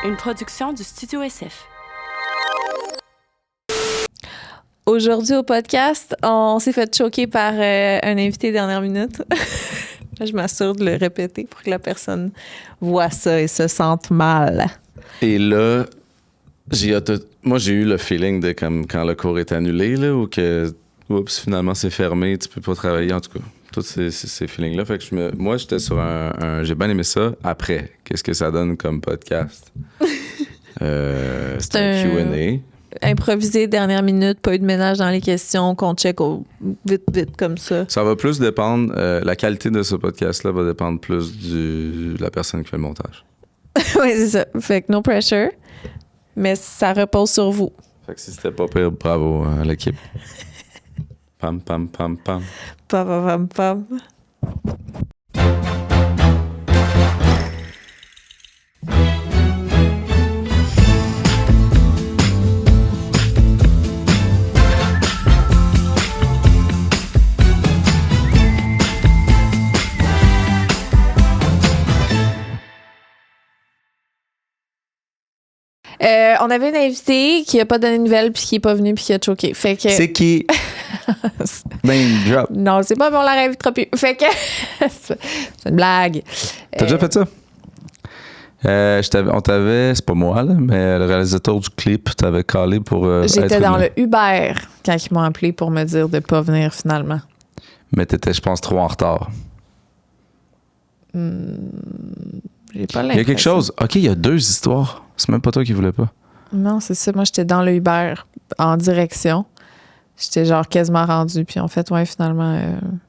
Une production du Studio SF. Aujourd'hui au podcast, on s'est fait choquer par un invité dernière minute. Je m'assure de le répéter pour que la personne voit ça et se sente mal. Et là, moi, j'ai eu le feeling de comme quand le cours est annulé, là, ou que, oups, finalement, c'est fermé, tu peux pas travailler, en tout cas. Tous ces feelings-là. Fait que moi, j'étais sur j'ai bien aimé ça. Après, qu'est-ce que ça donne comme podcast? C'est un Q&A. Improvisé, dernière minute, pas eu de ménage dans les questions, qu'on check vite comme ça. Ça va plus dépendre, la qualité de ce podcast-là va dépendre plus de la personne qui fait le montage. Oui, c'est ça. Fait que no pressure, mais ça repose sur vous. Fait que si c'était pas pire, bravo à l'équipe. Pam, pam, pam, pam. Pam, pam, pam, pam. On avait une invitée qui a pas donné de nouvelles puis qui est pas venue puis qui a choqué. Fait que C'est qui? Name drop. non, c'est pas, mais on la réinvitera plus. Fait que c'est une blague. T'as déjà fait ça? C'est pas moi, là, mais le réalisateur du clip t'avait callé pour j'étais être dans venu. le Uber quand ils m'ont appelé pour me dire de pas venir finalement. Mais t'étais, je pense, trop en retard. J'ai pas l'impression. Il y a quelque chose. OK, il y a deux histoires. C'est même pas toi qui voulais pas. Non, c'est ça. Moi, j'étais dans le Uber en direction. J'étais genre quasiment rendue. Puis en fait, ouais, finalement,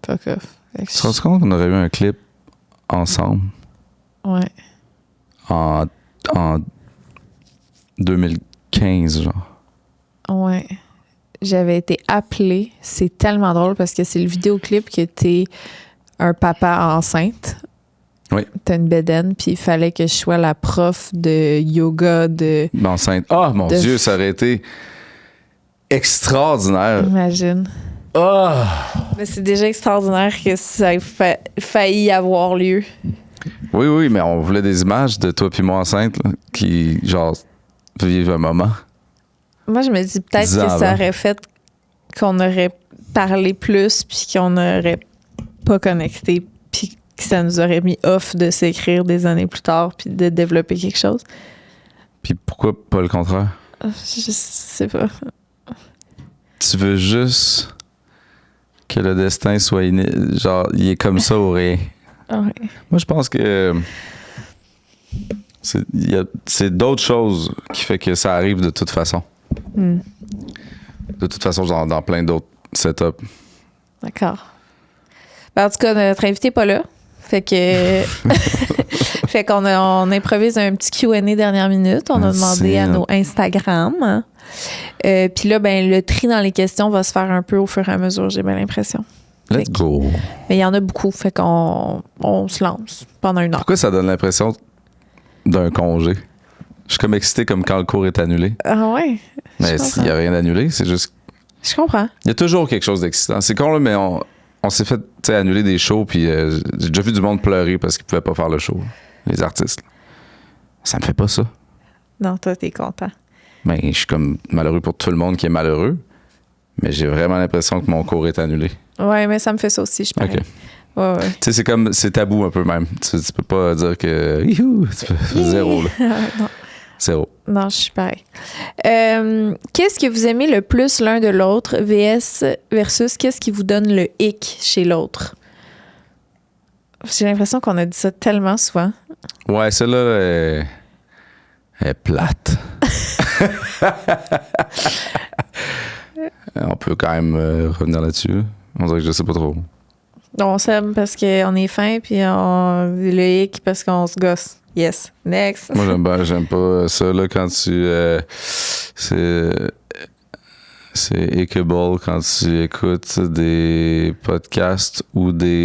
fuck off. Tu te rends compte qu'on aurait eu un clip ensemble Ouais. en 2015, genre. Ouais. J'avais été appelée. C'est tellement drôle parce que c'est le vidéoclip qui était un papa enceinte. Oui. T'as une bédaine, puis il fallait que je sois la prof de yoga de... Enceinte. Ah, mon Dieu, ça aurait été extraordinaire. Imagine. Ah! Mais c'est déjà extraordinaire que ça ait failli avoir lieu. Oui, mais on voulait des images de toi puis moi enceinte là, qui, genre, vivent un moment. Moi, je me dis peut-être 10 que ans ça avant. aurait fait qu'on aurait parlé plus, puis qu'on n'aurait pas connecté, puis que ça nous aurait mis off de s'écrire des années plus tard, puis de développer quelque chose. Puis pourquoi pas le contraire? Je sais pas. Tu veux juste que le destin soit genre, il est comme ça ou rien. Ouais. Moi, je pense que c'est d'autres choses qui fait que ça arrive de toute façon. De toute façon, genre dans plein d'autres setups. D'accord. Ben, en tout cas, notre invité n'est pas là. Fait que. Fait qu'on on improvise un petit Q&A dernière minute. On a demandé à nos Instagram. Puis là, ben, le tri dans les questions va se faire un peu au fur et à mesure, j'ai bien l'impression. Let's go. Mais il y en a beaucoup. Fait qu'on se lance pendant une heure. Pourquoi ça donne l'impression d'un congé? Je suis comme excité comme quand le cours est annulé. Ah ouais? Mais il n'y a rien d'annulé, c'est juste... Je comprends. Il y a toujours quelque chose d'excitant. C'est con, là, mais on s'est fait annuler des shows, puis j'ai déjà vu du monde pleurer parce qu'ils pouvaient pas faire le show. Les artistes. Là. Ça me fait pas ça. Non, toi, t'es content. Mais je suis comme malheureux pour tout le monde qui est malheureux, mais j'ai vraiment l'impression que mon cours est annulé. Ouais, mais ça me fait ça aussi, je pense. OK. Ouais. Tu sais, c'est tabou un peu même. Tu peux pas dire que... Youhou, zéro, là. Non. Zéro. Non, je suis pareil. Qu'est-ce que vous aimez le plus l'un de l'autre versus qu'est-ce qui vous donne le hic chez l'autre? J'ai l'impression qu'on a dit ça tellement souvent. Ouais, celle-là est plate. On peut quand même revenir là-dessus. On dirait que je sais pas trop. On s'aime parce qu'on est fin, puis on le hic parce qu'on se gosse. Yes. Next. Moi, j'aime pas ça, là, quand tu... c'est hickable quand tu écoutes des podcasts ou des...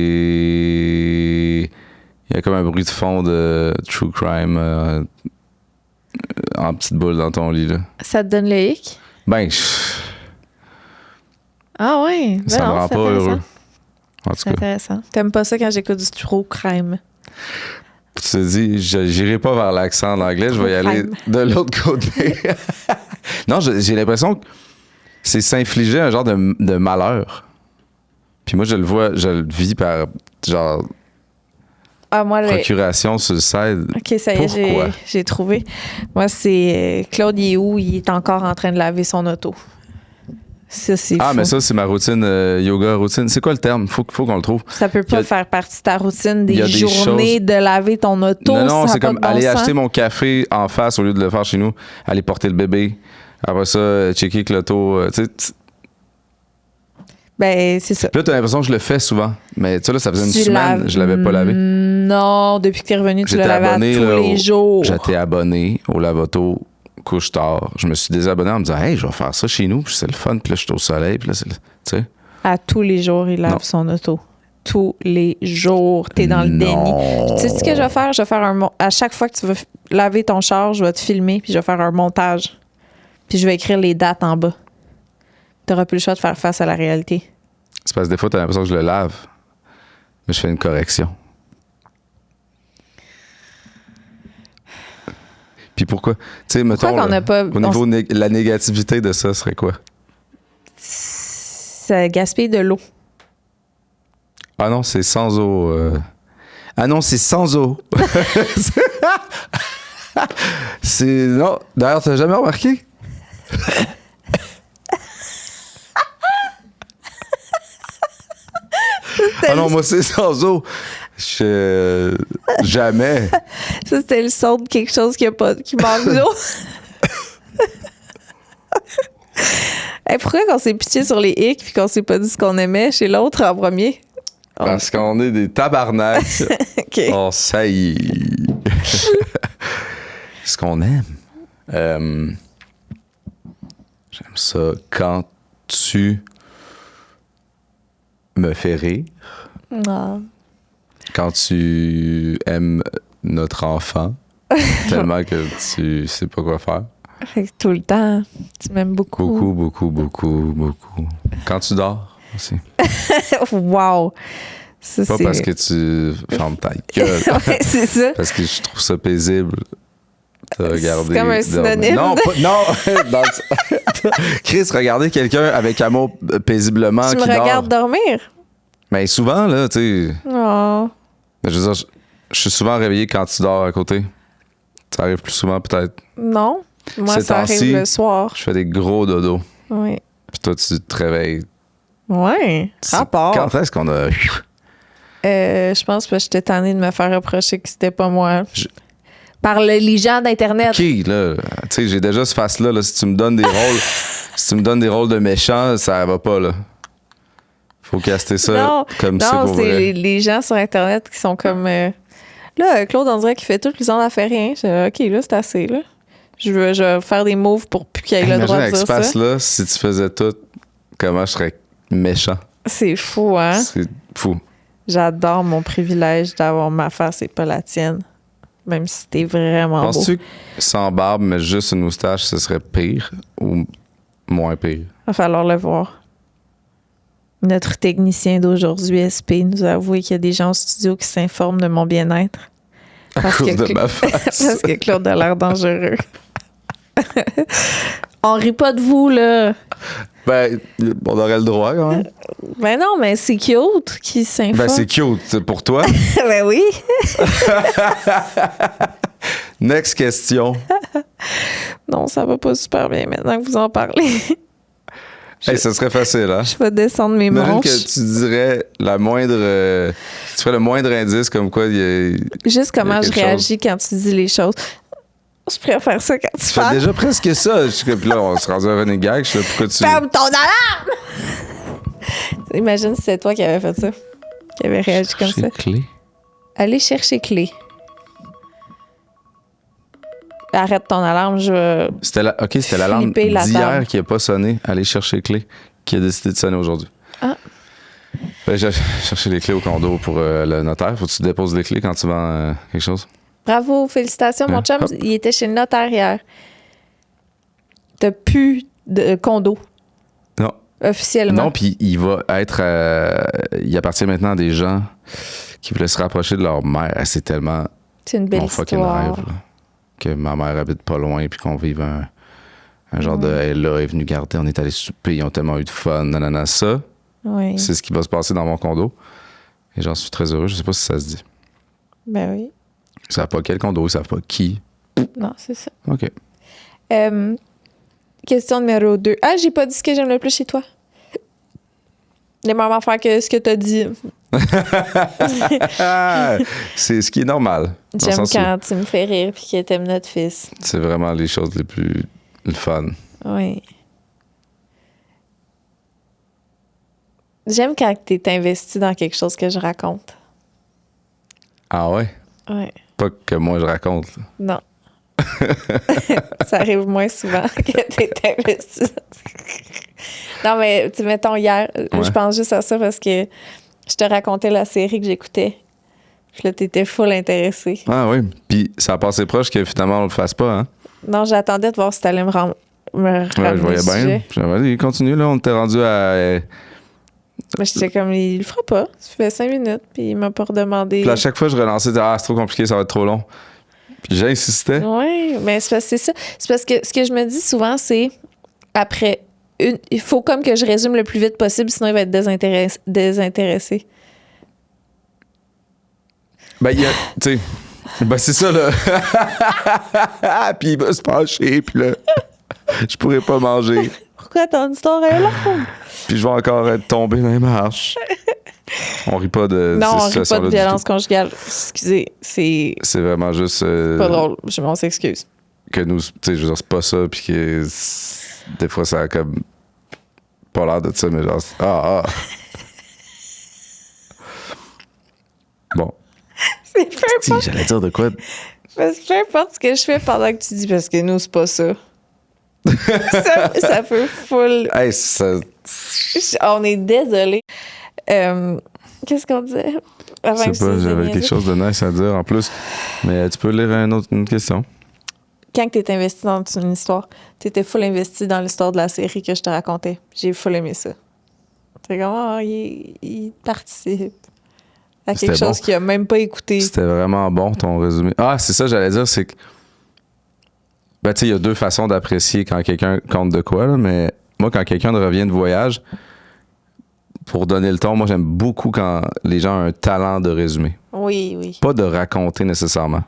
Il y a comme un bruit de fond de true crime en petite boule dans ton lit, là. Ça te donne le hic? Ben, Ah ouais. ça me rend pas heureux. En tout C'est cas. intéressant. T'aimes pas ça quand j'écoute du true crime? Tu te dis, j'irai pas vers l'accent en anglais, je vais y aller de l'autre côté. Non, j'ai l'impression que c'est s'infliger un genre de malheur. Puis moi, je le vis par genre moi, procuration suicide. OK, ça y est, j'ai trouvé. Moi, c'est Claude, il est où? Il est encore en train de laver son auto. Ça, c'est fou. Mais ça, c'est ma routine, yoga routine. C'est quoi le terme? Faut qu'on le trouve. Ça peut pas faire partie de ta routine des journées de laver ton auto. Non, c'est comme aller sens. acheter mon café en face au lieu de le faire chez nous. Aller porter le bébé. Après ça, checker que l'auto... Ben, c'est ça. Puis là, t'as l'impression que je le fais souvent. Mais tu sais, là, ça faisait une semaine, je l'avais pas lavé. Non, depuis que t'es revenu, tu le lavais à tous les jours. J'étais abonné au lave-auto couche tard. Je me suis désabonné en me disant, hey, je vais faire ça chez nous, puis c'est le fun, puis là, je suis au soleil, puis là, tu sais. À tous les jours, il lave son auto. Tous les jours, t'es dans le déni. Tu sais ce que je vais faire? Je vais faire à chaque fois que tu vas laver ton char, je vais te filmer, puis je vais faire un montage. Puis je vais écrire les dates en bas. T'auras plus le choix de faire face à la réalité. C'est parce que des fois, t'as l'impression que je le lave, mais je fais une correction. Puis pourquoi? Tu sais, mettons, qu'on n'a pas, au niveau de la négativité de ça serait quoi? Ça gaspille de l'eau. Ah non, c'est sans eau. Ah non, c'est sans eau. Non. D'ailleurs, t'as jamais remarqué? Ah non, moi, c'est sans eau. Jamais. Ça, c'était le son de quelque chose qui manque d'eau. Hey, pourquoi qu'on s'est pitié sur les hicks puis qu'on s'est pas dit ce qu'on aimait chez l'autre en premier? Parce qu'on est des tabarnaks. OK. Oh, ça y est. Ce qu'on aime. J'aime ça quand tu me fais rire. Non. Quand tu aimes notre enfant tellement que tu sais pas quoi faire. Fait que tout le temps, tu m'aimes beaucoup. Beaucoup. Quand tu dors aussi. Wow! Ça, pas parce que tu fermes ta gueule. Ouais, c'est ça. Parce que je trouve ça paisible de regarder. C'est comme un synonyme. Non, Chris, regarder quelqu'un avec amour paisiblement tu qui me dort. regardes dormir? Mais souvent, là, tu sais. Oh. Je veux dire, je suis souvent réveillé quand tu dors à côté. Ça arrive plus souvent, peut-être. Non. Moi, Ces ça temps-ci, arrive le soir. Je fais des gros dodos. Oui. Puis toi, tu te réveilles. Ouais. Rapport. Quand est-ce qu'on a. Je pense que j'étais tannée de me faire reprocher que c'était pas moi. Par les gens d'Internet. OK, là. Tu sais, j'ai déjà ce face-là. Là, si tu me donnes des rôles. Si tu me donnes des rôles de méchant, ça va pas, là. Faut caster ça comme c'est pour vrai. Non, c'est les gens sur Internet qui sont comme... Là, Claude, on dirait qu'il fait tout, puis on n'en fait rien. OK, là, c'est assez, là. Je vais faire des moves pour plus qu'il ait le droit de dire ça. Imagine avec ce face-là, si tu faisais tout, comment je serais méchant. C'est fou, hein? C'est fou. J'adore mon privilège d'avoir ma face et pas la tienne. Même si t'es vraiment beau. Penses-tu que sans barbe, mais juste une moustache, ce serait pire ou moins pire? Va falloir le voir. Notre technicien d'aujourd'hui, SP, nous a avoué qu'il y a des gens au studio qui s'informent de mon bien-être. À cause de ma face. Parce que Claude a l'air dangereux. On rit pas de vous, là. Ben, on aurait le droit, quand même. Ben non, mais c'est cute qui s'informe. Ben, c'est cute pour toi. Ben oui. Next question. Non, ça va pas super bien maintenant que vous en parlez. Hey, ça serait facile, hein? Je vais descendre mes Imagine manches. que tu dirais la moindre... tu ferais le moindre indice comme quoi il y a... Juste comment je réagis quand tu dis les choses. Je préfère ça quand tu Tu fais parles. déjà presque ça. Puis là, on se rendu à running gag. Je sais pourquoi tu... Ferme ton alarme! Imagine si c'était toi qui avais fait ça. Qui avait réagi comme ça. Clé. Allez chercher clé. Arrête ton alarme, je vais... C'était l'alarme flipper la d'hier table. qui n'a pas sonné. Aller chercher clé. Qui a décidé de sonner aujourd'hui. Ah. Ben, j'ai cherché les clés au condo pour le notaire. Faut que tu déposes les clés quand tu vends quelque chose. Bravo, félicitations, mon chum. Il était chez le notaire hier. T'as plus de condo. Non. Officiellement. Non, puis il va être... il appartient maintenant à des gens qui voulaient se rapprocher de leur mère. C'est tellement C'est une belle mon fucking histoire. rêve. Là. Que ma mère habite pas loin puis qu'on vive un genre de... Elle là, est venue garder, on est allé souper, ils ont tellement eu de fun, nanana. Ça, Oui. c'est ce qui va se passer dans mon condo. Et j'en suis très heureux. Je sais pas si ça se dit. Ben oui. Ils savent pas quel condo, ils savent pas qui. Non, c'est ça. OK. Question numéro 2. Ah, j'ai pas dit ce que j'aime le plus chez toi. Les mêmes affaires que ce que t'as dit. C'est ce qui est normal. Dans le J'aime sens où quand tu me fais rire puis que t'aimes notre fils. c'est vraiment les choses les plus le fun. Oui. J'aime quand t'es investi dans quelque chose que je raconte. Ah ouais? Oui. Pas que moi je raconte. Là. Non. Ça arrive moins souvent que t'es investi. Non, mais tu mettons hier, je pense juste à ça parce que je te racontais la série que j'écoutais. Puis là, t'étais full intéressé. Ah oui. Puis ça a passé proche que finalement on le fasse pas, hein? Non, j'attendais de voir si t'allais me ramener Ouais, je voyais le bien. sujet. J'avais dit, continue là, on était rendu à. Mais j'étais comme, il le fera pas. Ça fait 5 minutes, puis il m'a pas redemandé. Puis à chaque fois je relançais, c'est trop compliqué, ça va être trop long. Puis j'insistais. Oui, mais c'est ça. C'est parce que ce que je me dis souvent, c'est après il faut comme que je résume le plus vite possible, sinon il va être désintéressé. Ben, il y a. Tu sais. Ben, c'est ça, là. Puis il va se pencher, puis là. Je pourrais pas manger. Pourquoi ton histoire est longue? Puis je vais encore être tombé dans les marches. On rit pas de Non, ces on rit pas situations-là de du violence tout. conjugale. Excusez, c'est C'est vraiment juste. pas drôle. On s'excuse. Que nous, tu sais, je veux dire, c'est pas ça, puis que des fois, ça a comme pas l'air de ça, mais genre, Bon. C'est peu Si, importe. j'allais dire de quoi? Parce que peu importe ce que je fais pendant que tu dis, parce que nous, c'est pas ça. ça fait full. Hey, ça. On est désolé. Qu'est-ce qu'on disait? Je sais pas, j'avais quelque chose de nice à dire en plus. Mais tu peux lire une question. Quand tu es investi dans une histoire, tu étais full investi dans l'histoire de la série que je te racontais. J'ai full aimé ça. C'est comme, il participe à quelque C'était chose bon. qu'il a même pas écouté. C'était vraiment bon ton résumé. Ah, c'est ça, j'allais dire, c'est que. Ben, tu sais, il y a deux façons d'apprécier quand quelqu'un compte de quoi, là, mais moi, quand quelqu'un revient de voyage, pour donner le ton, moi, j'aime beaucoup quand les gens ont un talent de résumé. Oui, oui. Pas de raconter nécessairement.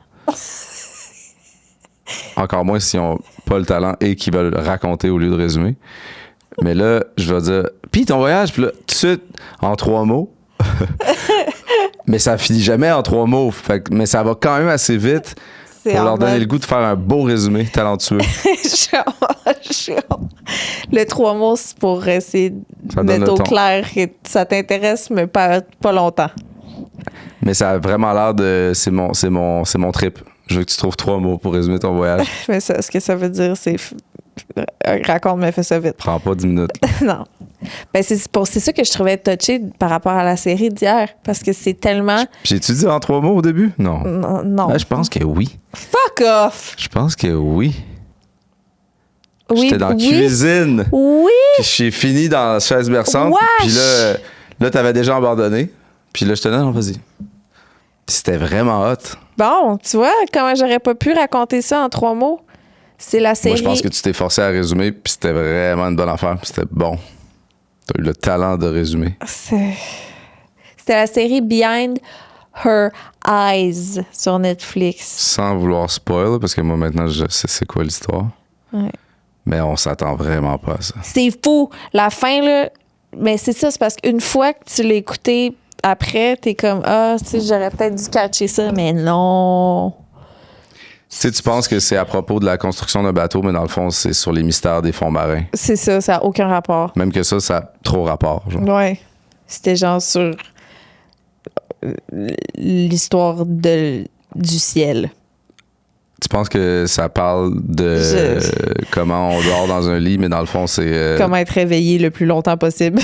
Encore moins s'ils n'ont pas le talent et qu'ils veulent raconter au lieu de résumer. Mais là, je vais dire, puis ton voyage, puis là, tout de suite, en 3 mots. Mais ça finit jamais en 3 mots. Mais ça va quand même assez vite C'est pour en leur donner mode- le goût de faire un beau résumé talentueux. Le 3 mots, c'est pour essayer de Ça donne mettre le au ton. clair que ça t'intéresse, mais pas longtemps. Mais ça a vraiment l'air de. C'est mon trip. Je veux que tu trouves 3 mots pour résumer ton voyage. Mais ça, ce que ça veut dire, c'est raconte, mais fais ça vite. Prends pas 10 minutes. Non. Ben, c'est ça que je trouvais touché par rapport à la série d'hier. Parce que c'est tellement. J'ai-tu dit en 3 mots au début? Non. Non. Ben, je pense que oui. Fuck off! Je pense que oui. Oui, J'étais dans la oui. cuisine. Oui! Puis j'ai fini dans la chaise berçante. Wesh! Puis là, t'avais déjà abandonné. Puis là, je te dis, non, vas-y. Puis c'était vraiment hot. Bon, tu vois, comment j'aurais pas pu raconter ça en 3 mots? C'est la série. Moi, je pense que tu t'es forcé à résumer. Puis c'était vraiment une bonne affaire. Puis c'était bon. T'as eu le talent de résumer. C'était la série Behind Her Eyes sur Netflix. Sans vouloir spoil, parce que moi, maintenant, je sais c'est quoi l'histoire. Ouais. Mais on s'attend vraiment pas à ça. C'est fou. La fin, là. Mais c'est ça, c'est parce qu'une fois que tu l'as écouté après, t'es comme, tu sais, j'aurais peut-être dû catcher ça, mais non. Tu sais, tu penses que c'est à propos de la construction d'un bateau, mais dans le fond, c'est sur les mystères des fonds marins. C'est ça, ça n'a aucun rapport. Même que ça a trop rapport. Genre. Ouais. C'était genre sur l'histoire du ciel. Tu penses que ça parle de comment on dort dans un lit, mais dans le fond, c'est... Comment être réveillé le plus longtemps possible.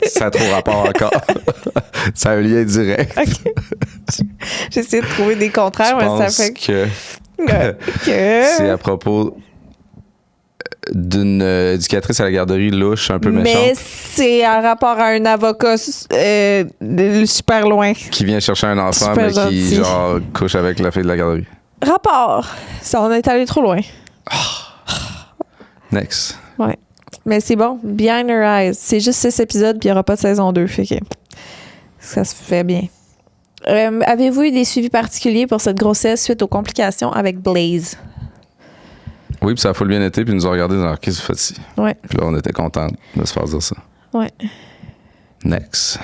Ça a trop rapport encore. Ça a un lien direct. OK. J'essaie de trouver des contraires, Je mais ça pense fait que que... c'est à propos d'une éducatrice à la garderie louche, un peu méchante. Mais c'est en rapport à un avocat super loin. Qui vient chercher un enfant, Super mais qui, gentil. genre, couche avec la fille de la garderie. Rapport. Ça, on est allé trop loin. Next. Ouais. Mais c'est bon. Behind Her Eyes. C'est juste 6 épisodes, puis il n'y aura pas de saison 2. Fait que ça se fait bien. Avez-vous eu des suivis particuliers pour cette grossesse suite aux complications avec Blaze? Oui, puis ça a full bien été, puis ils nous ont regardé dans leur qu'est-ce que vous faites ici? Ouais. Puis là, on était contents de se faire dire ça. Ouais. Next.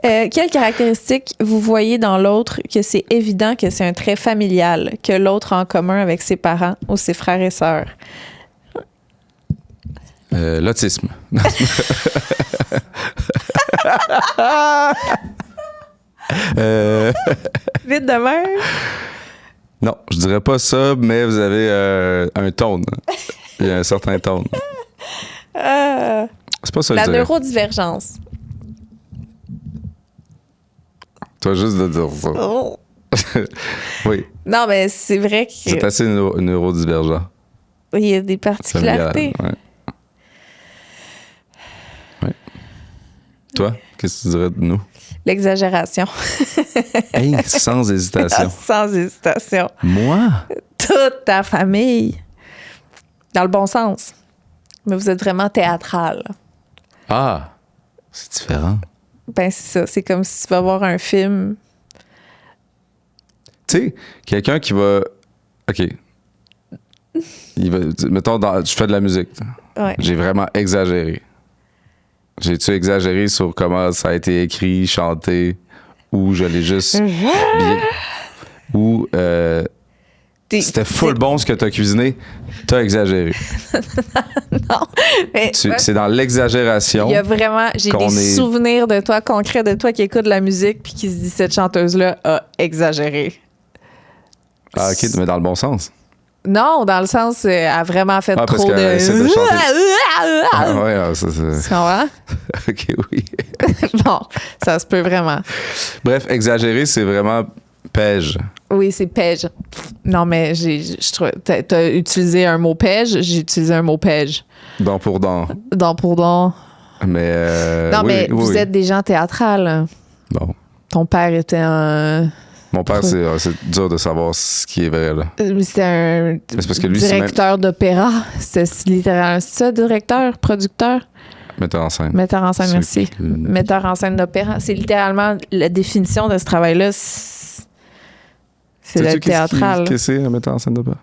Quelles caractéristiques vous voyez dans l'autre que c'est évident que c'est un trait familial, que l'autre a en commun avec ses parents ou ses frères et sœurs? L'autisme. Vite de même. Non, je dirais pas ça, mais vous avez un tone. Il y a un certain tone. C'est pas ça que La je dirais. neurodivergence. Toi, juste de dire ça. Oh. Oui, Non, mais c'est vrai c'est qu'il assez neurodivergent. y a des particularités. Ouais. Ouais. Toi, qu'est-ce que tu dirais de nous? L'exagération. Hey, sans hésitation. Sans hésitation. Moi? Toute ta famille. Dans le bon sens. Mais vous êtes vraiment théâtral. Ah, c'est différent. Ben, c'est ça. C'est comme si tu vas voir un film. Tu sais, quelqu'un qui va... OK. Mettons, je fais de la musique. Ouais. J'ai vraiment exagéré. J'ai-tu exagéré sur comment ça a été écrit, chanté, ou je l'ai juste bien... Ou c'était full bon ce que t'as cuisiné, t'as exagéré. Non. Mais C'est dans l'exagération. il y a vraiment... J'ai qu'on des est- souvenirs de toi, concrets de toi qui écoute de la musique puis qui se dit cette chanteuse-là a exagéré. Ah, OK, mais dans le bon sens. Non, dans le sens, elle a vraiment fait Ah, parce trop de... qu'elle essaie de chanter. Ah, ouais, ah, ça, Tu comprends? OK, oui. Bon, ça se peut vraiment. Bref, exagéré, c'est vraiment pège. Oui, c'est pège. Non, mais je trouve... T'as utilisé un mot pège, j'ai utilisé un mot pège. Don pour don. Dans pour don. Mais. Non, oui, mais oui, vous oui. êtes des gens théâtrales. Bon. Ton père était un... Mon père, c'est dur de savoir ce qui est vrai, là. C'était un c'est parce que lui, c'est directeur d'opéra. C'est littéralement... C'est ça, directeur, producteur? Metteur en scène. Metteur en scène, C'est- merci. Metteur en scène d'opéra. C'est littéralement la définition de ce travail-là. C'est Sais-tu le théâtral. Qu'est-ce que c'est un metteur en scène d'opéra?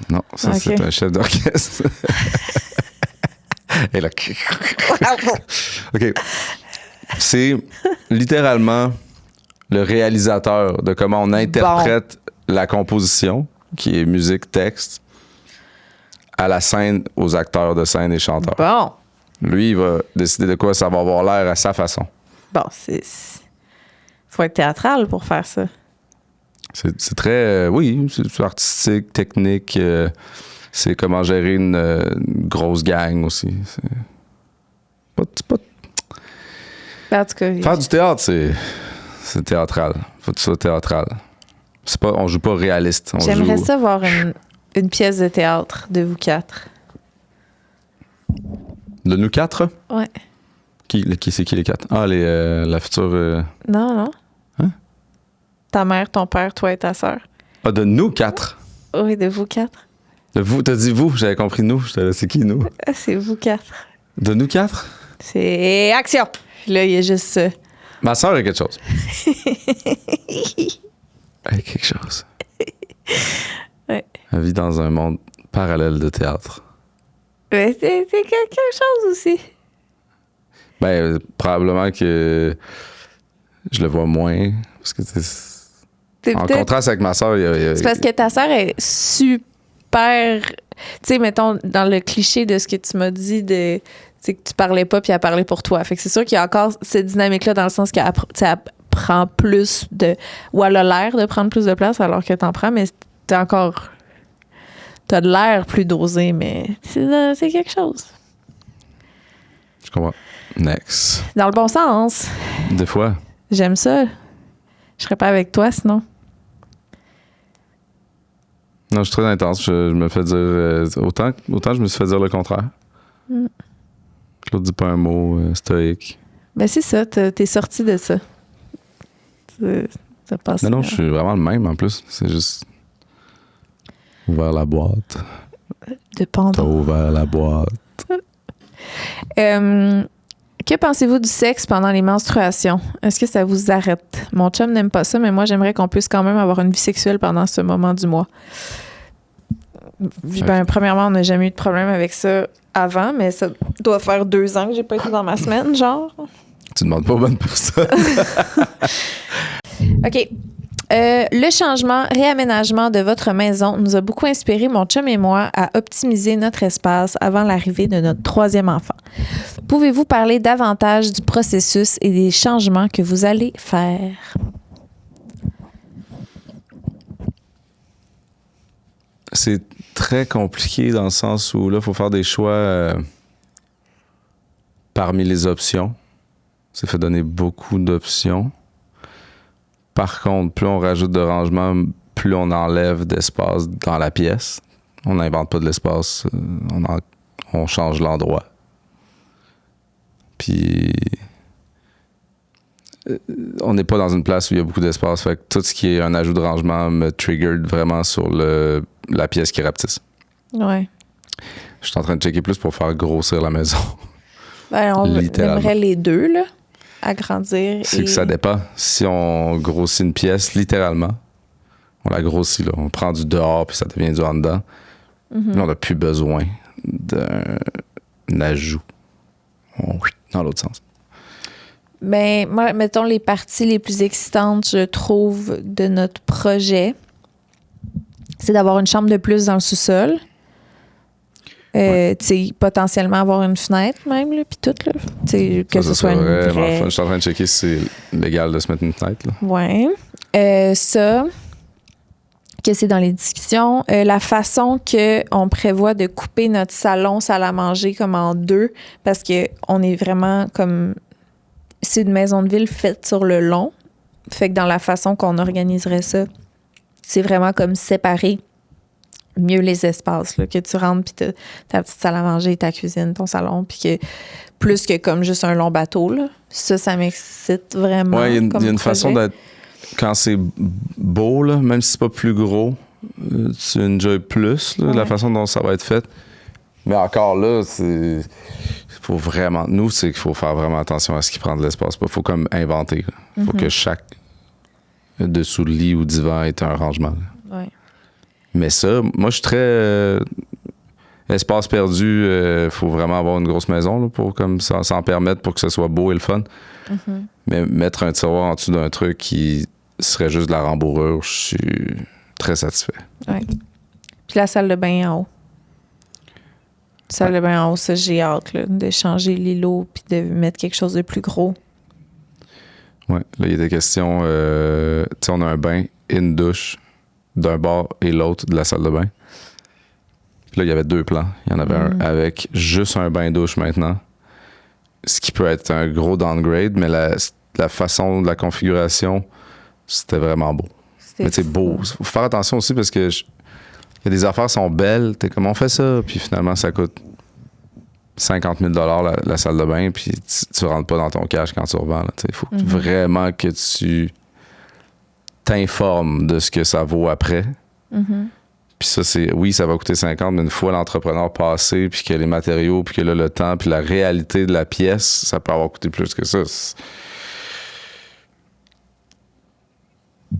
Non, ça, Ok. c'est un chef d'orchestre. Et là. OK. C'est littéralement le réalisateur de comment on interprète la composition, qui est musique, texte, à la scène, aux acteurs de scène et chanteurs. Bon. Lui, il va décider de quoi ça va avoir l'air à sa façon. Bon, faut être théâtral pour faire ça. C'est très... oui, c'est artistique, technique. C'est comment gérer une grosse gang aussi. C'est pas... En tout cas, Faire du théâtre, c'est théâtral. Faut que tu sois théâtral. C'est pas, on joue pas réaliste. j'aimerais joue... ça voir une pièce de théâtre de vous quatre. De nous quatre? Ouais. C'est qui les quatre? Ah, la future... Non, non. Hein? Ta mère, ton père, toi et ta sœur. Ah, de nous quatre? Oui, de vous quatre. De vous, t'as dit vous, j'avais compris nous. J'étais là, c'est qui nous? Ah, c'est vous quatre. De nous quatre? C'est action. Puis là, il y a juste ça. Ma sœur a quelque chose. Elle a quelque chose. Ouais. Elle vit dans un monde parallèle de théâtre. Mais c'est quelque chose aussi. Ben, probablement que je le vois moins. Parce que C'est en peut-être- contraste avec ma sœur, il y a C'est parce que ta sœur est super... Tu sais, mettons, dans le cliché de ce que tu m'as dit, c'est que tu parlais pas puis elle parlait pour toi. Fait que c'est sûr qu'il y a encore cette dynamique-là dans le sens qu'elle elle prend plus de... Ou elle a l'air de prendre plus de place alors que t'en prends, mais t'es encore... T'as de l'air plus dosé, mais c'est quelque chose. Je comprends. Next. Dans le bon sens. Des fois. J'aime ça. Je serais pas avec toi sinon. Non, je suis très intense. Je me fais dire... autant je me suis fait dire le contraire. Claude dit pas un mot stoïque. Ben c'est ça, t'es sorti de ça. T'as passé. Non, je suis vraiment le même en plus. C'est juste... Ouvert la boîte. De pendant. T'as ouvert la boîte. Que pensez-vous du sexe pendant les menstruations? Est-ce que ça vous arrête? Mon chum n'aime pas ça, mais moi, j'aimerais qu'on puisse quand même avoir une vie sexuelle pendant ce moment du mois. Ben, premièrement, on n'a jamais eu de problème avec ça avant, mais ça doit faire 2 ans que j'ai pas été dans ma semaine, genre. Tu demandes pas aux bonnes personnes. OK. Le changement, réaménagement de votre maison nous a beaucoup inspiré, mon chum et moi, à optimiser notre espace avant l'arrivée de notre 3e enfant. Pouvez-vous parler davantage du processus et des changements que vous allez faire? C'est très compliqué dans le sens où là, il faut faire des choix parmi les options. Ça fait donner beaucoup d'options. Par contre, plus on rajoute de rangements, plus on enlève d'espace dans la pièce. On n'invente pas de l'espace, on change l'endroit. Puis, on n'est pas dans une place où il y a beaucoup d'espace. Fait que tout ce qui est un ajout de rangement me trigger vraiment sur la pièce qui rapetisse. Ouais. Je suis en train de checker plus pour faire grossir la maison. Ben, on aimerait les deux, là. Agrandir. C'est que ça dépend. Si on grossit une pièce, littéralement, on la grossit, là. On prend du dehors, puis ça devient du en dedans. Là, on n'a plus besoin d'un ajout. Dans l'autre sens. Ben, moi, mettons les parties les plus excitantes, je trouve, de notre projet, c'est d'avoir une chambre de plus dans le sous-sol. Tu sais, potentiellement avoir une fenêtre même, là, puis tout, là. Tu sais, que ce soit une vraie... Je suis en train de checker si c'est légal de se mettre une fenêtre, là. Ouais. Ça, que c'est dans les discussions. La façon qu'on prévoit de couper notre salon, salle à manger, comme en 2, parce qu'on est vraiment comme... C'est une maison de ville faite sur le long. Fait que dans la façon qu'on organiserait ça, c'est vraiment comme séparer mieux les espaces, là, que tu rentres puis t'as ta petite salle à manger, ta cuisine, ton salon, puis que plus que comme juste un long bateau, là. Ça m'excite vraiment. Ouais, il y a une façon d'être... Quand c'est beau, là, même si c'est pas plus gros, tu enjoy plus là, la façon dont ça va être fait. Mais encore là, c'est... Faut vraiment... Nous, c'est qu'il faut faire vraiment attention à ce qui prend de l'espace. Il faut comme inventer. Il faut que chaque dessous de lit ou divan ait un rangement. Ouais. Mais ça, moi, je suis très... espace perdu, faut vraiment avoir une grosse maison là, pour comme ça, s'en permettre pour que ce soit beau et le fun. Mais mettre un tiroir en dessous d'un truc qui serait juste de la rembourrure, je suis très satisfait. Ouais. Puis la salle de bain en haut. Salle de bain en haut, ça, j'ai hâte là, de changer l'îlot puis de mettre quelque chose de plus gros. Ouais, là, il y a des questions. Tu sais, on a un bain et une douche d'un bord et l'autre de la salle de bain. Puis là, il y avait 2 plans. Il y en avait un avec juste un bain-douche maintenant. Ce qui peut être un gros downgrade, mais la façon de la configuration, c'était vraiment beau. Mais c'est beau. Faut faire attention aussi parce que y a des affaires qui sont belles. T'es comme, on fait ça? Puis finalement, ça coûte 50 000 la salle de bain, puis tu rentres pas dans ton cash quand tu revends. Il faut vraiment que tu t'informes de ce que ça vaut après. Puis ça, oui, ça va coûter 50, mais une fois l'entrepreneur passé, puis que les matériaux, puis que là, le temps, puis la réalité de la pièce, ça peut avoir coûté plus que ça.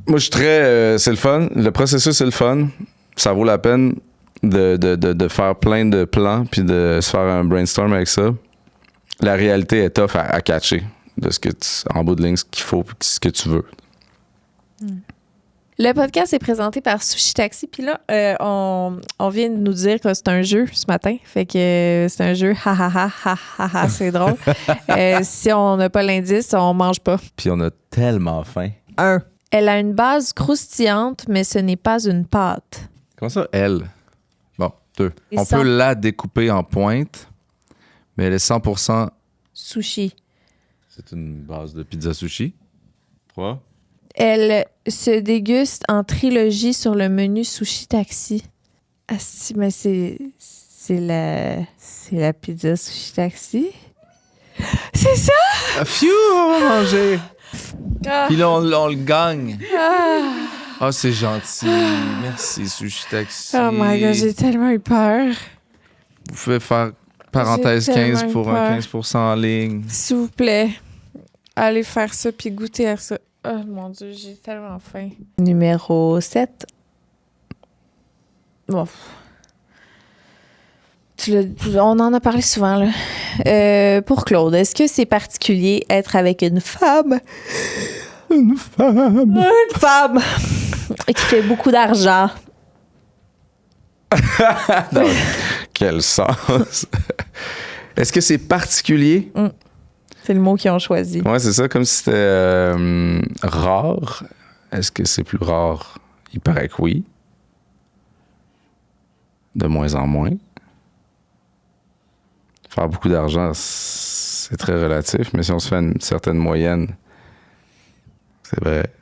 Moi, je suis très... c'est le fun. Le processus, c'est le fun. Ça vaut la peine de faire plein de plans, puis de se faire un brainstorm avec ça. La réalité est tough à catcher de ce que en bout de ligne, ce qu'il faut, puis ce que tu veux. Le podcast est présenté par Sushi Taxi. Puis là, on vient de nous dire que c'est un jeu ce matin. Fait que c'est un jeu ha, c'est drôle. Si on n'a pas l'indice, on mange pas. Puis on a tellement faim. 1. Elle a une base croustillante, mais ce n'est pas une pâte. Comment ça, elle? Bon, 2. Et On peut la découper en pointe, mais elle est 100%... Sushi. C'est une base de pizza sushi. 3. Elle se déguste en trilogie sur le menu Sushi Taxi. Asti, mais c'est la pizza Sushi Taxi. C'est ça! Ah, phew, on va manger. Puis là, on le gagne. Ah, c'est gentil. Merci, Sushi Taxi. Oh my God, j'ai tellement eu peur. Vous pouvez faire parenthèse J'ai 15 tellement pour eu un peur. 15% en ligne. S'il vous plaît, allez faire ça puis goûter à ça. Oh mon Dieu, j'ai tellement faim. Numéro 7. Bon. On en a parlé souvent, là. Pour Claude, est-ce que c'est particulier être avec une femme? Une femme. Une femme qui fait beaucoup d'argent. Dans quel sens? Est-ce que c'est particulier? C'est le mot qu'ils ont choisi. Ouais, c'est ça, comme si c'était rare. Est-ce que c'est plus rare? Il paraît que oui. De moins en moins. Faire beaucoup d'argent, c'est très relatif, mais si on se fait une certaine moyenne, c'est vrai,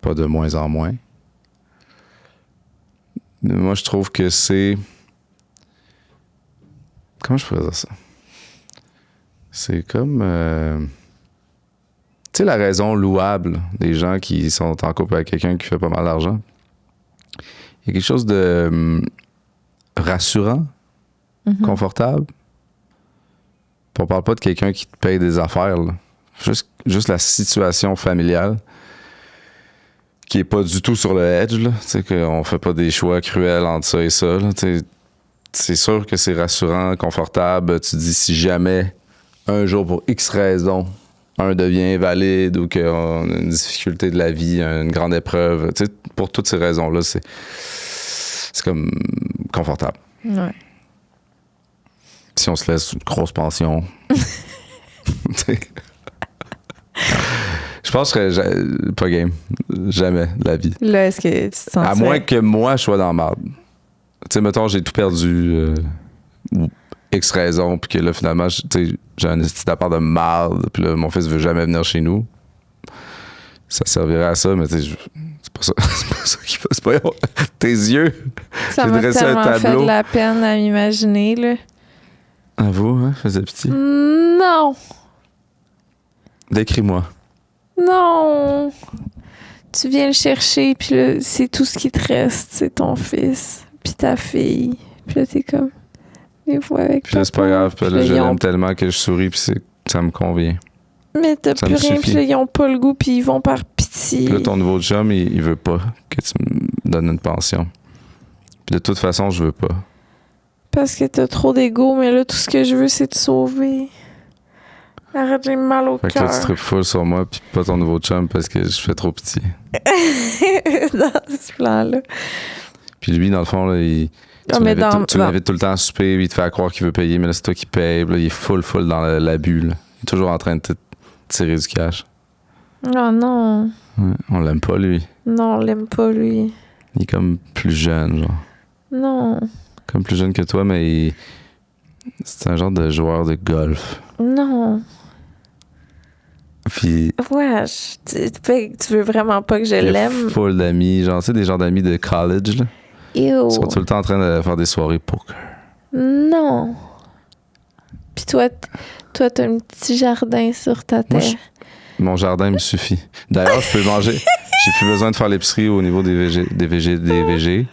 pas de moins en moins. Mais moi, je trouve que c'est... Comment je pourrais dire ça? C'est comme... tu sais, la raison louable des gens qui sont en couple avec quelqu'un qui fait pas mal d'argent. Il y a quelque chose de rassurant, confortable. Puis on parle pas de quelqu'un qui te paye des affaires, là. Juste la situation familiale qui est pas du tout sur le edge, là. Tu sais, qu'on fait pas des choix cruels entre ça et ça, là. Tu sais, c'est sûr que c'est rassurant, confortable. Tu te dis, si jamais un jour, pour X raison, un devient invalide ou qu'on a une difficulté de la vie, une grande épreuve, tu sais, pour toutes ces raisons-là, c'est comme confortable. Ouais. Si on se laisse une grosse pension. Je pense que je serais pas game. Jamais de la vie. Là, est-ce que tu te sens... À moins que moi, je sois dans la merde. Tu sais, mettons, j'ai tout perdu ou X raison, puis que là, finalement, j'ai un petit appart de merde, puis là, mon fils veut jamais venir chez nous. Ça servirait à ça, mais tu sais, c'est pas ça. C'est pas ça qui passe. C'est pas tes yeux. Ça J'ai m'a dressé un tellement fait tableau. de la peine à m'imaginer, là. À vous, hein? Faisais petit. Non! Décris-moi. Non! Tu viens le chercher, puis là, c'est tout ce qui te reste, c'est ton fils, puis ta fille. Puis là, t'es comme... Des fois avec Puis là, c'est pas papa, grave. Puis là, puis je ils ont- l'aime tellement que je souris, puis ça me convient. Mais t'as Ça plus me rien, suffit. puis là, ils ont pas le goût, puis ils vont par pitié. Puis là, ton nouveau chum, il veut pas que tu me donnes une pension. Puis de toute façon, je veux pas. Parce que t'as trop d'ego, mais là, tout ce que je veux, c'est te sauver. Arrête, j'ai mal au Fait que là, cœur. tu tripes full sur moi, puis pas ton nouveau chum parce que je fais trop petit. Dans ce plan-là. Puis lui, dans le fond, là, Ah, tu mais tu l'invites tout le temps à souper, puis il te fait croire qu'il veut payer, mais là, c'est toi qui payes. Puis là, il est full dans l'abus. Là. Il est toujours en train de te tirer du cash. Oh non. Ouais, on l'aime pas, lui. Non, on l'aime pas, lui. Il est comme plus jeune, genre. Non. Comme plus jeune que toi, mais c'est un genre de joueur de golf. Non. Puis Ouais, tu veux vraiment pas que je il y a l'aime? full d'amis, genre, tu sais, des genres d'amis de college, là. Ew. Ils sont tout le temps en train de faire des soirées poker. Non. Puis toi, t'as un petit jardin sur ta Moi, terre. Mon jardin me suffit. D'ailleurs, je peux manger. J'ai plus besoin de faire l'épicerie au niveau des végés.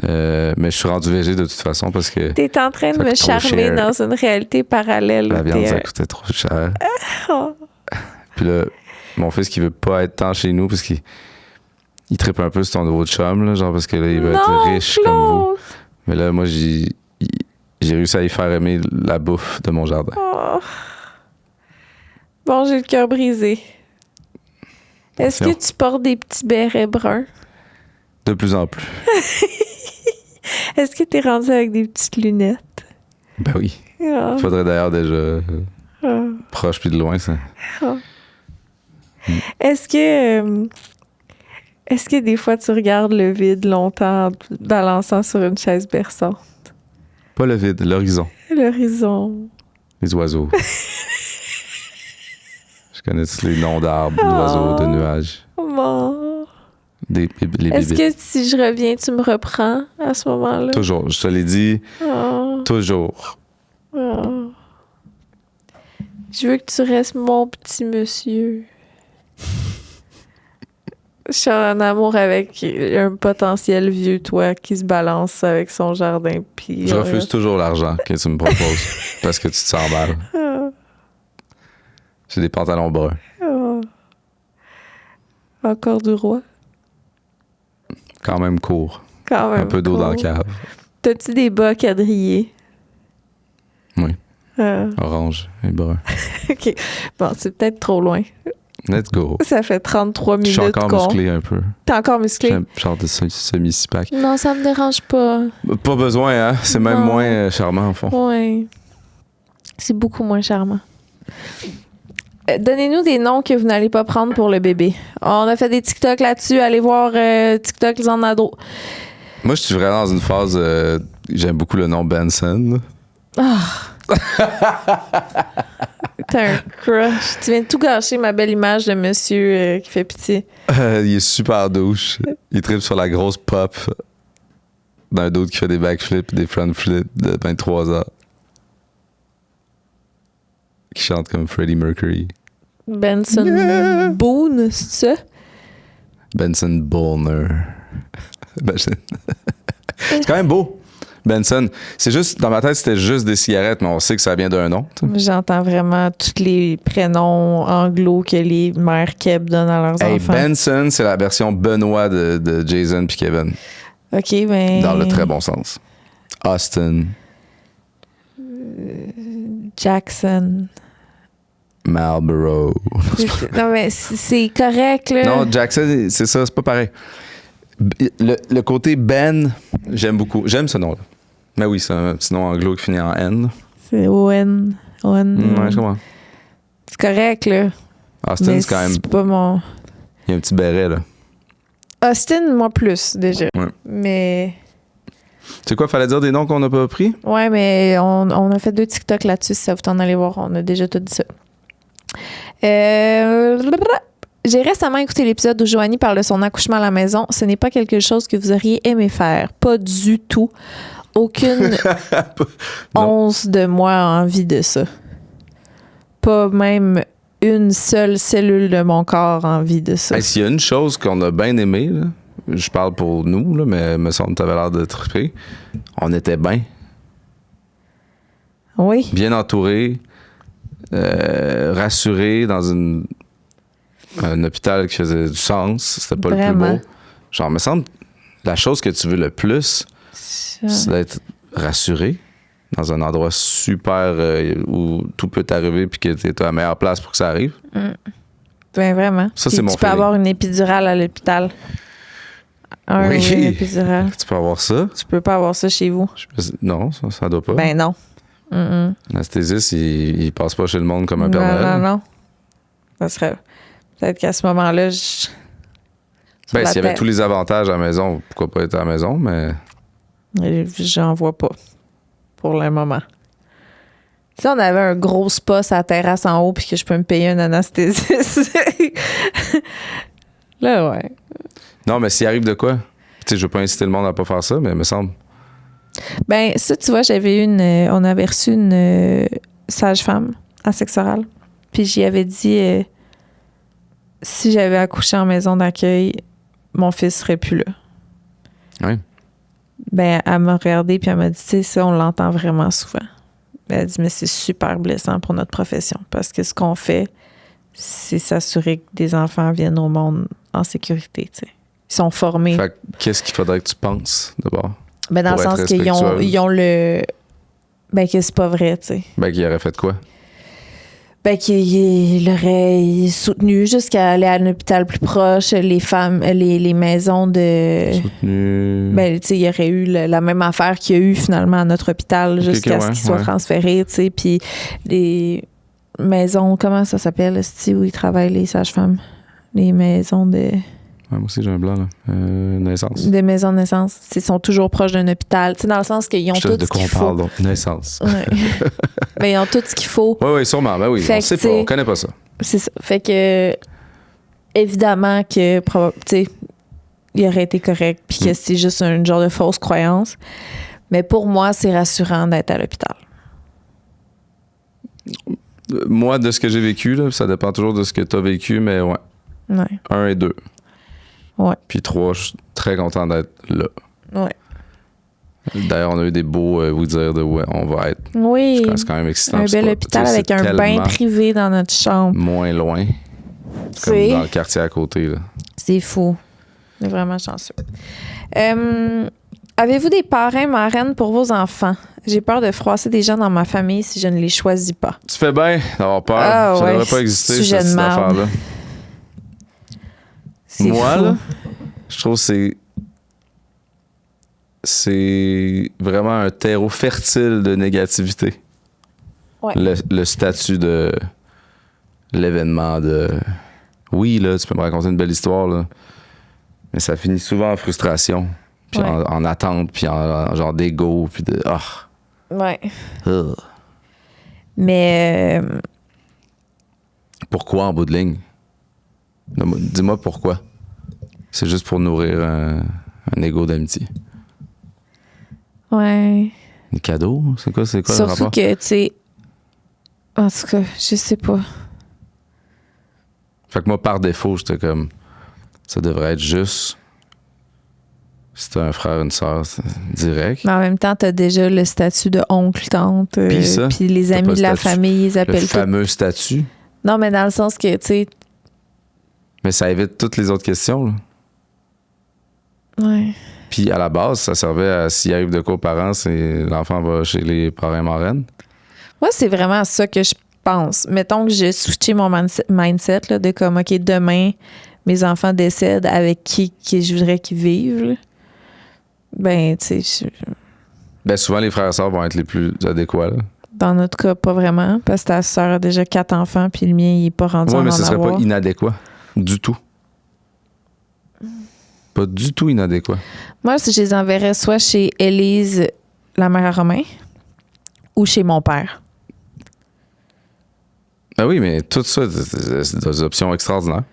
Mais je suis rendu végé de toute façon parce que T'es en train de ça me coûte trop charmer cher. dans une réalité parallèle. la où viande, t'es ça coûtait trop cher. Oh. Puis là, mon fils qui veut pas être tant chez nous parce qu'il trippe un peu sur ton nouveau chum, là, genre parce que là, il veut Non, être riche comme vous. Claude. Mais là, moi, j'ai réussi à y faire aimer la bouffe de mon jardin. Oh. Bon, j'ai le cœur brisé. Est-ce Non. que tu portes des petits bérets bruns? De plus en plus. Est-ce que t'es rendu avec des petites lunettes? Ben oui. Oh. Faudrait d'ailleurs déjà Oh. proche puis de loin, ça. Est-ce que des fois tu regardes le vide longtemps en te balançant sur une chaise berçante? Pas le vide, l'horizon. L'horizon. Les oiseaux. Je connais les noms d'arbres, d'oiseaux, de nuages? Bon. Les Est-ce bébites. que si je reviens, tu me reprends à ce moment-là? Toujours. Je te l'ai dit, Oh. toujours. Oh. Je veux que tu restes mon petit monsieur. Je suis en amour avec un potentiel vieux toi qui se balance avec son jardin. Puis, Je refuse toujours l'argent que tu me proposes parce que tu te sens mal. J'ai des pantalons bruns. Oh. Encore du roi. Quand même court. Quand même. Un peu d'eau dans la cave. T'as-tu des bas quadrillés? Oui. Orange et brun. OK. Bon, c'est peut-être trop loin. Let's go. Ça fait 33 Je minutes suis encore musclé un peu. T'es encore musclé? J'ai un genre de semi-six-pack. Non, ça me dérange pas. Pas besoin, hein? C'est même Non. moins charmant, en fond. Oui. C'est beaucoup moins charmant. Donnez-nous des noms que vous n'allez pas prendre pour le bébé. On a fait des TikTok là-dessus. Allez voir TikTok les en ado. Moi, je suis vraiment dans une phase... j'aime beaucoup le nom Benson. T'as un crush. Tu viens de tout gâcher ma belle image de monsieur qui fait pitié. Il est super douche. Il tripe sur la grosse pop d'un d'autre qui fait des backflips, des front flips de 23 ans. Qui chante comme Freddie Mercury. Benson Boone, c'est ça? Benson Boner. Imagine. C'est quand même beau. Benson. C'est juste, dans ma tête, c'était juste des cigarettes, mais on sait que ça vient d'un nom. T'sais. J'entends vraiment tous les prénoms anglo que les mères Keb donnent à leurs Hey, enfants. Benson, c'est la version Benoît de Jason puis Kevin. OK, ben... Dans le très bon sens. Austin, Jackson. Marlboro. Non, mais c'est correct, là. Non, Jackson, c'est ça, c'est pas pareil. Le côté Ben, j'aime beaucoup. J'aime ce nom-là. Mais oui, c'est un petit nom anglo qui finit en N. C'est Owen. Ouais, je comprends. C'est correct, là. Austin, Mais c'est quand même... c'est pas mon... Il y a un petit béret, là. Austin, moi, plus, déjà. Ouais. Mais... C'est quoi, fallait dire des noms qu'on n'a pas pris? Ouais, mais on a fait 2 TikTok là-dessus, si ça vous tente d'aller voir. On a déjà tout dit ça. J'ai récemment écouté l'épisode où Joanie parle de son accouchement à la maison. Ce n'est pas quelque chose que vous auriez aimé faire. Pas du tout. Aucune once de moi a envie de ça. Pas même une seule cellule de mon corps a envie de ça. Hey, s'il y a une chose qu'on a bien aimée, là, je parle pour nous, là, mais me semble que tu avais l'air de triper, on était bien. Oui. Bien entourés, rassurés dans un hôpital qui faisait du sens. C'était pas Vraiment. le plus beau. Genre, me semble, la chose que tu veux le plus, c'est d'être rassuré dans un endroit super où tout peut t'arriver puis que tu es à la meilleure place pour que ça arrive. Ben vraiment. Ça, Puis c'est mon tu peux feeling. avoir une épidurale à l'hôpital. Oui. Ou une épidurale. Tu peux avoir ça. Tu peux pas avoir ça chez vous. Non, ça doit pas. Ben non. Mm-mm. L'anesthésiste, il passe pas chez le monde comme un Non, Père Noël. non. Ça serait... Peut-être qu'à ce moment-là, sur Ben, la s'il y avait tête. tous les avantages à la maison, pourquoi pas être à la maison, mais... J'en vois pas. Pour le moment. Si on avait un gros spa à la terrasse en haut puis que je peux me payer un anesthésiste. Là, ouais. Non, mais s'il arrive de quoi? Tu sais, je veux pas inciter le monde à pas faire ça, mais il me semble... Ben, ça, tu vois, on avait reçu une sage-femme à sexe oral. Puis j'y avais dit, si j'avais accouché en maison d'accueil, mon fils serait plus là. Oui. Ben, elle m'a regardé puis elle m'a dit, tu sais, ça, on l'entend vraiment souvent. Ben, elle dit, mais c'est super blessant pour notre profession parce que ce qu'on fait, c'est s'assurer que des enfants viennent au monde en sécurité, tu sais. Ils sont formés. Fait que qu'est-ce qu'il faudrait que tu penses, d'abord? Ben, dans le pour être sens qu'ils ont, respectueuse. ils ont le... Ben, que c'est pas vrai, tu sais. Ben, qu'il aurait fait quoi? Ben, qu'il l'aurait soutenu jusqu'à aller à un hôpital plus proche, les femmes, les maisons de... Soutenu... Ben, tu sais, il y aurait eu la même affaire qu'il y a eu finalement à notre hôpital jusqu'à ce qu'il soit transféré, tu sais. Puis les maisons, comment ça s'appelle, où ils travaillent les sages-femmes? Les maisons de... Ouais, moi aussi, j'ai un blanc, là. Naissance. Des maisons de naissance. Ils sont toujours proches d'un hôpital. Tu sais, dans le sens qu'ils ont Je tout sais ce de quoi qu'il on faut. parle, donc. Naissance. Ouais. Ben, ils ont tout ce qu'il faut. Oui, sûrement. Ben oui, Fait on que, sait tu sais, pas, on connaît pas ça. C'est ça. Fait que, évidemment que, tu sais, il aurait été correct, puis que c'est juste un genre de fausse croyance. Mais pour moi, c'est rassurant d'être à l'hôpital. Moi, de ce que j'ai vécu, là, ça dépend toujours de ce que tu as vécu, mais ouais. 1 et 2. Ouais. Puis 3, je suis très content d'être là. Ouais. D'ailleurs, on a eu des beaux vous dire de où on va être. Oui. C'est quand même excitant. Un bel hôpital avec un bain privé dans notre chambre. Moins loin. Comme dans le quartier à côté. Là. C'est fou. On est vraiment chanceux. Avez-vous des parrains, marraines pour vos enfants? J'ai peur de froisser des gens dans ma famille si je ne les choisis pas. Tu fais bien d'avoir peur. Ah, ça ouais, devrait pas exister, sujet de cette marde. affaire-là. C'est Moi, fou. là, je trouve que c'est vraiment un terreau fertile de négativité. Ouais. Le statut de l'événement de... Oui, là, tu peux me raconter une belle histoire, là, mais ça finit souvent en frustration, puis Ouais. en attente, puis en genre d'égo, puis de... Ouais. Ugh. Mais Pourquoi en bout de ligne? Dis-moi pourquoi. C'est juste pour nourrir un égo d'amitié. ouais. Des cadeaux? C'est quoi le Surtout rapport? que, tu sais... En tout cas, je sais pas. Fait que moi, par défaut, j'étais comme... Ça devrait être juste... Si t'as un frère, une sœur, c'est direct. Mais en même temps, t'as déjà le statut de oncle, tante. Puis ça, Puis les t'as amis pas de la le statut. famille, ils Le appellent tout. fameux statut. Non, mais dans le sens que, tu sais... Mais ça évite toutes les autres questions, là. Ouais. Puis à la base, ça servait à... S'il arrive de quoi aux parents, c'est l'enfant va chez les parrains marraines. Moi, c'est vraiment ça que je pense. Mettons que j'ai switché mon mindset là, de comme, OK, demain, mes enfants décèdent avec qui je voudrais qu'ils vivent. Là. Ben, tu sais, Ben souvent, les frères et sœurs vont être les plus adéquats, là. dans notre cas, pas vraiment, parce que ta sœur a déjà 4 enfants, puis le mien, il est pas rendu Oui, à mais en ce serait avoir. pas inadéquat. Du tout. Pas du tout inadéquat. Moi, si je les enverrais soit chez Élise, la mère à Romain, ou chez mon père. Ben oui, mais tout ça, c'est des options extraordinaires.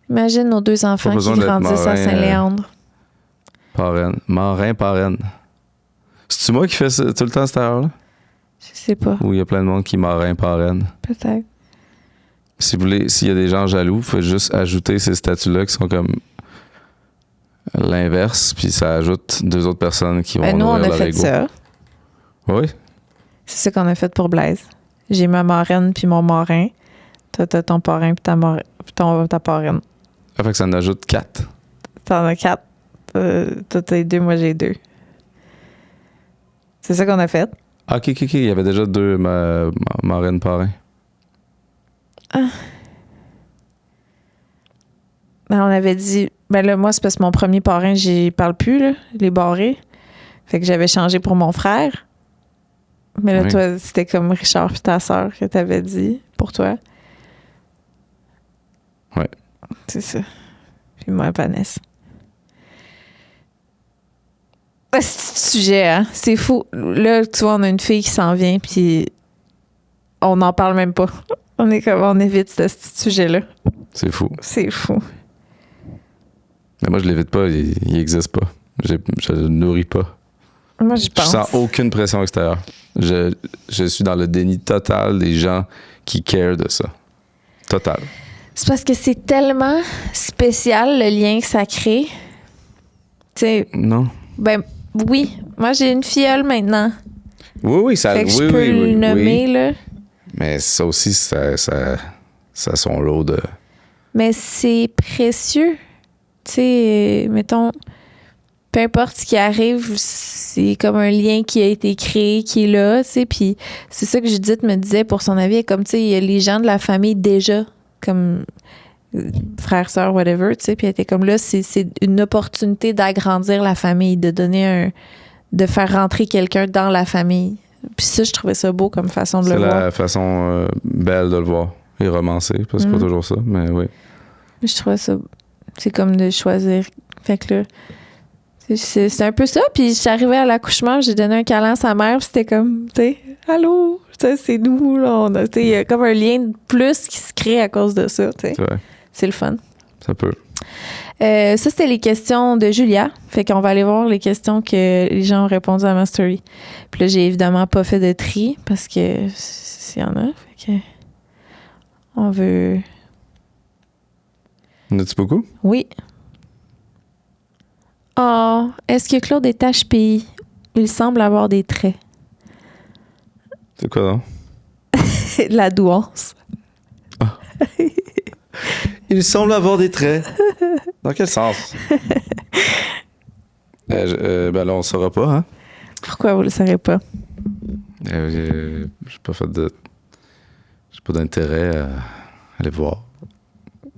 Imagine nos 2 enfants qui besoin d'être grandissent à marin, Saint-Léandre. Parraine. Marin, parraine. C'est-tu moi qui fais ça tout le temps, cette erreur-là? Je sais pas, Ou il y a plein de monde qui marin, parraine? peut-être. Si vous voulez, s'il y a des gens jaloux, vous faites juste ajouter ces statuts-là qui sont comme l'inverse, puis ça ajoute 2 autres personnes qui vont Ben, nous, on nourrir a leur fait ego. ça. Oui? C'est ça qu'on a fait pour Blaise. J'ai ma marraine puis mon marin. Toi, t'as ton parrain puis ta parraine. Ça fait que ça en ajoute 4. T'en as 4. Toi, t'as 2, moi, j'ai 2. C'est ça qu'on a fait. Ah, ok. Il y avait déjà 2 marraines, parrains. Ben, on avait dit... Ben là, moi, c'est parce que mon premier parrain, j'y parle plus, là. Je l'ai barré. Fait que j'avais changé pour mon frère. Mais là, Oui. toi, c'était comme Richard puis ta sœur que t'avais dit pour toi. Ouais. C'est ça. Puis moi, Vanessa. Ah, c'est le sujet, hein? C'est fou. Là, tu vois, on a une fille qui s'en vient, puis on n'en parle même pas. On est comme, on évite ce sujet-là. C'est fou. C'est fou. Mais moi, je l'évite pas, il n'existe pas. Je le nourris pas. Moi, je Je pense. sens aucune pression extérieure. Je suis dans le déni total des gens qui carent de ça. Total. C'est parce que c'est tellement spécial, le lien que ça crée. Tu sais, Non. ben oui. Moi, j'ai une filleule maintenant. Oui, ça... Fait que oui, je peux oui, le nommer, là. Mais ça aussi, ça a son lot de... Mais c'est précieux. Tu sais, mettons, peu importe ce qui arrive, c'est comme un lien qui a été créé, qui est là, tu sais. Puis c'est ça que Judith me disait pour son avis. Comme, tu sais, il y a les gens de la famille déjà, comme frères, sœurs, whatever, tu sais. Puis elle était comme là, c'est une opportunité d'agrandir la famille, de donner de faire rentrer quelqu'un dans la famille. Puis ça, je trouvais ça beau comme façon de C'est le voir. la façon belle de le voir. Et romancé, parce que c'est pas toujours ça, mais oui. Je trouvais ça... C'est comme de choisir. Fait que là, C'est un peu ça. Puis je suis arrivée à l'accouchement, j'ai donné un câlin à sa mère, puis c'était comme, tu sais, allô, c'est nous, là. Il y a comme un lien de plus qui se crée à cause de ça, tu sais. C'est le fun. Ça peut. Ça, c'était les questions de Julia. Fait qu'on va aller voir les questions que les gens ont répondu à ma story. Puis là, j'ai évidemment pas fait de tri parce que s'il y en a. Fait que on veut... En as-tu beaucoup? Oui. Oh, est-ce que Claude est HPI? Il semble avoir des traits. C'est quoi, non? La douance. Ah. Il semble avoir des traits. Dans quel sens? Ben là, on ne saura pas, hein? Pourquoi vous le saurez pas? J'ai pas d'intérêt à aller voir.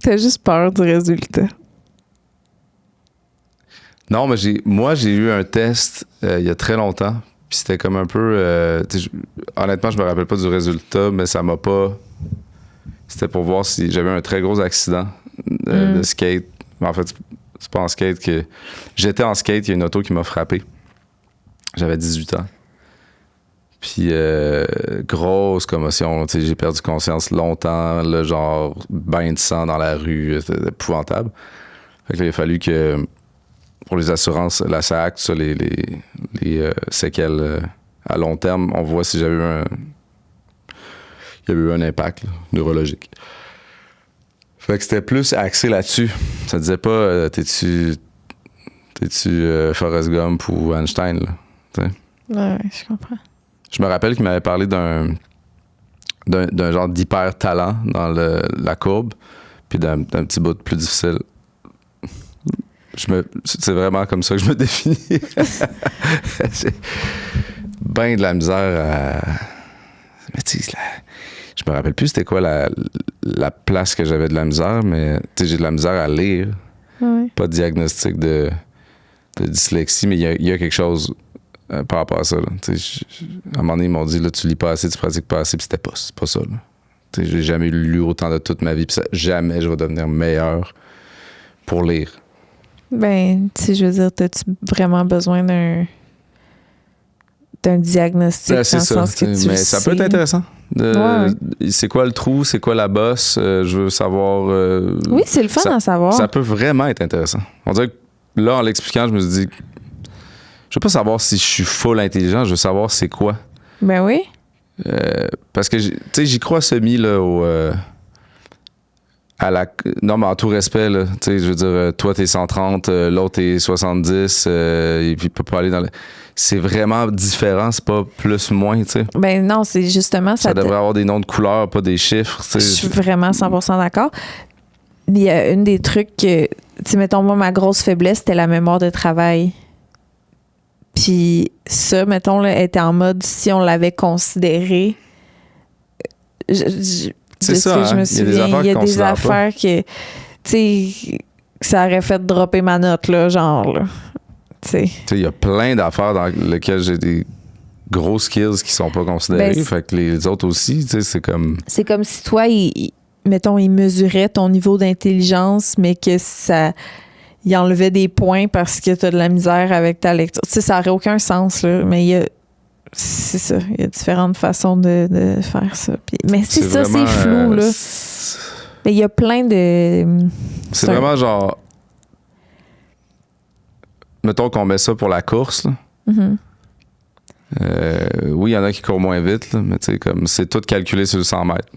T'as juste peur du résultat. Non, mais j'ai eu un test il y a très longtemps. Puis c'était comme un peu... honnêtement, je me rappelle pas du résultat, mais ça m'a pas... C'était pour voir si j'avais un très gros accident de skate. En fait, c'est pas en skate que... J'étais en skate, il y a une auto qui m'a frappé. J'avais 18 ans. Puis grosse commotion. J'ai perdu conscience longtemps. Là, genre, bain de sang dans la rue. C'était épouvantable. Fait que là, il a fallu que... Pour les assurances, la SAC, tout ça, les séquelles à long terme, on voit si j'avais eu il y avait eu un impact là, neurologique. Fait que c'était plus axé là-dessus. Ça disait pas t'es-tu Forrest Gump ou Einstein, là. T'sais? Ouais, je comprends. Je me rappelle qu'il m'avait parlé d'un genre d'hyper talent dans la courbe, puis d'un petit bout plus difficile. C'est vraiment comme ça que je me définis. J'ai ben de la misère à... Mais tu sais, je me rappelle plus c'était quoi la place que j'avais de la misère, mais tu sais, j'ai de la misère à lire. Ouais. Pas de diagnostic de dyslexie, mais il y a quelque chose par rapport à ça. Là. À un moment donné, ils m'ont dit, là, tu lis pas assez, tu pratiques pas assez, puis c'est pas ça. Là. J'ai jamais lu autant de toute ma vie, puis jamais je vais devenir meilleur pour lire. Ben, tu sais, je veux dire, t'as-tu vraiment besoin d'un diagnostic dans le sens que tu mais ça peut être intéressant. Ouais. C'est quoi le trou? C'est quoi la bosse? Je veux savoir... oui, c'est le fun à savoir. Ça peut vraiment être intéressant. On dirait que là, en l'expliquant, je me suis dit... Je veux pas savoir si je suis full intelligent, je veux savoir c'est quoi. Ben oui. Parce que, tu sais, j'y crois semi, là, non, mais en tout respect, là, tu sais, je veux dire, toi, t'es 130, l'autre, t'es 70, il peut pas aller dans le... C'est vraiment différent, c'est pas plus moins, tu sais. Ben non, c'est justement... Ça devrait avoir des noms de couleurs, pas des chiffres, tu sais. Je suis vraiment 100% d'accord. Il y a une des trucs que... Tu sais, mettons, moi, ma grosse faiblesse, c'était la mémoire de travail. Puis ça, mettons, là, était en mode, si on l'avait considéré... C'est ça, je me souviens, il y a des affaires que, tu sais, ça aurait fait dropper ma note, là, genre, là. Tu sais, il y a plein d'affaires dans lesquelles j'ai des gros skills qui sont pas considérés, ben, fait que les autres aussi, tu sais, c'est comme... C'est comme si toi, mettons, il mesurait ton niveau d'intelligence, mais que ça... Il enlevait des points parce que t'as de la misère avec ta lecture. Tu sais, ça aurait aucun sens, là, mais il y a... C'est ça. Il y a différentes façons de faire ça. Mais c'est ça, vraiment, c'est flou, là. Mais il y a plein de... C'est vraiment genre... Mettons qu'on met ça pour la course, là. Mm-hmm. Oui, il y en a qui courent moins vite, là, mais tu sais, comme c'est tout calculé sur le 100 mètres.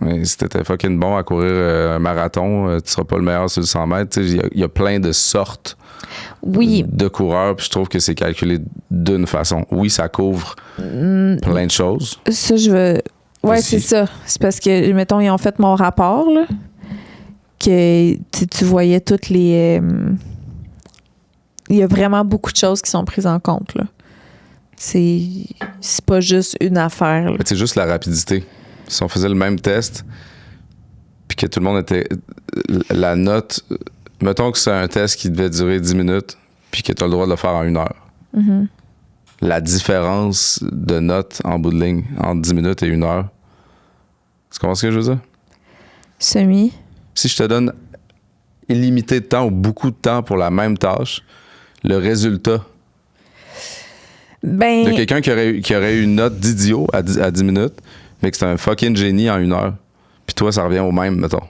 Mais si t'étais fucking bon à courir un marathon, tu seras pas le meilleur sur le 100 mètres. Il y a plein de sortes de coureurs, puis je trouve que c'est calculé d'une façon. Oui, ça couvre plein de choses. Ça, je veux... Ouais, c'est ça. C'est parce que, mettons, ils ont fait mon rapport, là, que tu voyais toutes les... il y a vraiment beaucoup de choses qui sont prises en compte, là. C'est pas juste une affaire, là. C'est juste la rapidité. Si on faisait le même test, puis que tout le monde était... La note... Mettons que c'est un test qui devait durer 10 minutes, puis que tu as le droit de le faire en 1 heure. Mm-hmm. La différence de notes en bout de ligne entre 10 minutes et 1 heure, tu comprends ce que je veux dire? Semi. Si je te donne illimité de temps ou beaucoup de temps pour la même tâche, le résultat Ben, de quelqu'un qui aurait eu une note d'idiot à 10 minutes, mais que c'est un fucking génie en 1 heure. Puis toi, ça revient au même, mettons.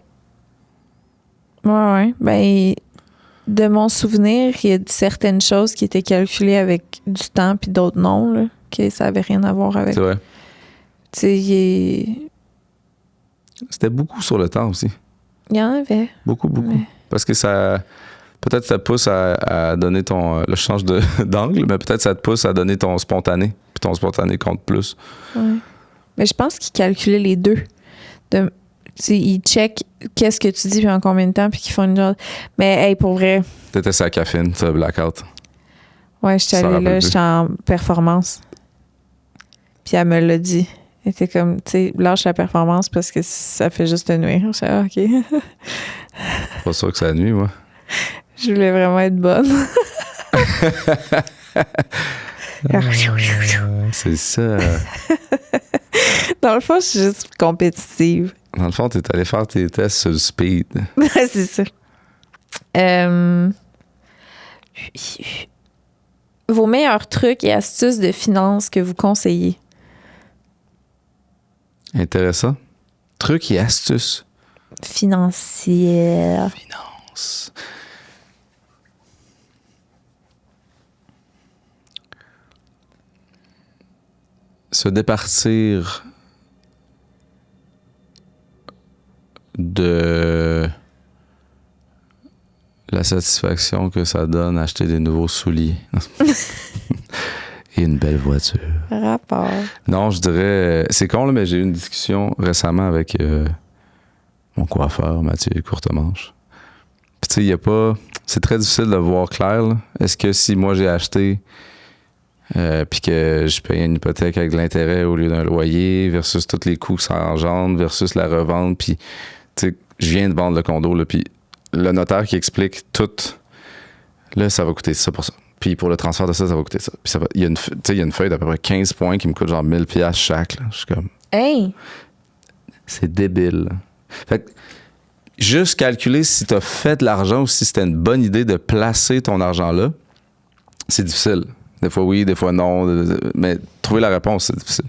ouais. Ben, de mon souvenir, il y a certaines choses qui étaient calculées avec du temps puis d'autres non, là, que ça avait rien à voir avec. C'est vrai. Tu sais, C'était beaucoup sur le temps aussi. il y en avait. Beaucoup. Ouais. Parce que ça... Peut-être ça te pousse à donner ton... Là, je change d'angle, mais peut-être ça te pousse à donner ton spontané. Puis ton spontané compte plus. Ouais. Mais je pense qu'ils calculaient les deux. Tu sais, ils checkent qu'est-ce que tu dis puis en combien de temps puis qu'ils font une genre... Mais hey, pour vrai, T'étais sa caféine, ça, blackout. ouais, j'étais Ça allée là, rappelle j'étais en performance. Puis elle me l'a dit. Elle était comme, tu sais, lâche la performance parce que ça fait juste te nuire. Je dis, OK. Pas sûr que ça nuit, moi. Je voulais vraiment être bonne. C'est ça. Dans le fond, je suis juste compétitive. Dans le fond, t'es allé faire tes tests sur le speed. C'est ça. Vos meilleurs trucs et astuces de finances que vous conseillez? Intéressant. Trucs et astuces. Financières. Finance. Se départir de la satisfaction que ça donne acheter des nouveaux souliers et une belle voiture. Rapport. Non, je dirais... C'est con, là, mais j'ai eu une discussion récemment avec mon coiffeur, Mathieu Courtemanche. Puis tu sais, il y a pas... C'est très difficile de voir clair, là. Est-ce que si moi j'ai acheté puis que je paye une hypothèque avec de l'intérêt au lieu d'un loyer versus tous les coûts que ça engendre versus la revente, puis tu sais, je viens de vendre le condo, là, puis le notaire qui explique tout, là, ça va coûter ça pour ça. Puis pour le transfert de ça, ça va coûter ça. Puis ça va, il y a une feuille d'à peu près 15 points qui me coûte genre 1000$ chaque. Là. Je suis comme... Hey! C'est débile. Fait que juste calculer si tu as fait de l'argent ou si c'était une bonne idée de placer ton argent là, c'est difficile. Des fois oui, des fois non. Mais trouver la réponse, c'est difficile.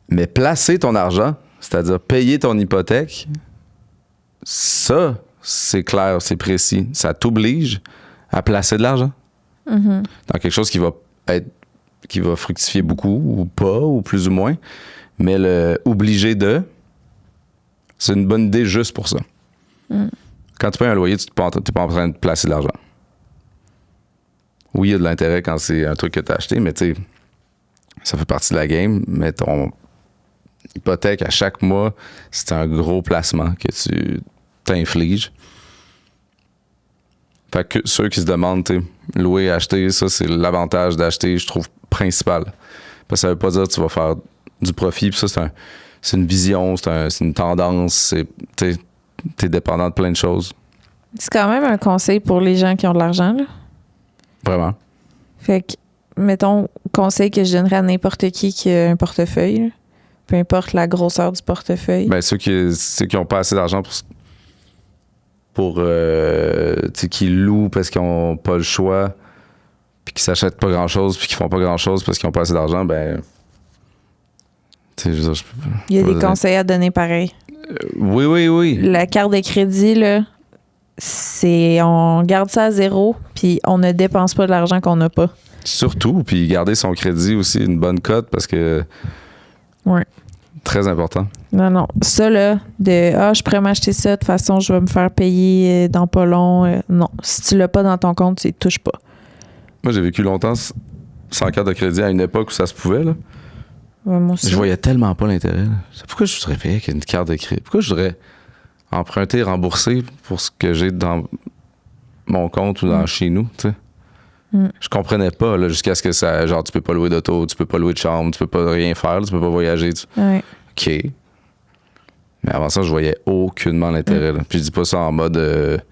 Mais placer ton argent, c'est-à-dire payer ton hypothèque, ça, c'est clair, c'est précis. Ça t'oblige à placer de l'argent dans quelque chose qui va fructifier beaucoup ou pas, ou plus ou moins. Mais le obligé de, c'est une bonne idée juste pour ça. Quand tu payes un loyer, tu n'es pas en train de placer de l'argent. Oui, il y a de l'intérêt quand c'est un truc que tu as acheté, mais tu sais, ça fait partie de la game. Mais ton hypothèque à chaque mois, c'est un gros placement que tu t'infliges. Fait que ceux qui se demandent, tu sais, louer, acheter, ça, c'est l'avantage d'acheter, je trouve, principal. Parce que ça veut pas dire que tu vas faire du profit. Puis ça, c'est une vision, c'est une tendance. T'es dépendant de plein de choses. C'est quand même un conseil pour les gens qui ont de l'argent, là. Vraiment. Fait que, mettons, conseil que je donnerais à n'importe qui a un portefeuille, là. Peu importe la grosseur du portefeuille. Ben, ceux qui ont pas assez d'argent pour qui louent parce qu'ils n'ont pas le choix, puis qui s'achètent pas grand-chose, puis qui font pas grand-chose parce qu'ils n'ont pas assez d'argent, ben... Je veux dire, Il y a des conseils à donner pareil. Oui. La carte de crédit, là, on garde ça à zéro, puis on ne dépense pas de l'argent qu'on n'a pas. Surtout, puis garder son crédit aussi une bonne cote parce que... Ouais. Très important. Non. Ça, là, je pourrais m'acheter ça, de toute façon, je vais me faire payer dans pas long. Non. Si tu l'as pas dans ton compte, tu y touches pas. Moi, j'ai vécu longtemps sans carte de crédit à une époque où ça se pouvait, là. Ouais, moi aussi. Je voyais tellement pas l'intérêt. Là. Pourquoi je voudrais payer avec une carte de crédit? Pourquoi je voudrais emprunter, rembourser pour ce que j'ai dans mon compte ou dans chez nous, tu sais? Je comprenais pas, là, jusqu'à ce que ça... Genre, tu peux pas louer d'auto, tu peux pas louer de chambre, tu peux pas rien faire, là, tu peux pas voyager. Ouais. OK. Mais avant ça, je voyais aucunement l'intérêt. Là. Puis je dis pas ça en mode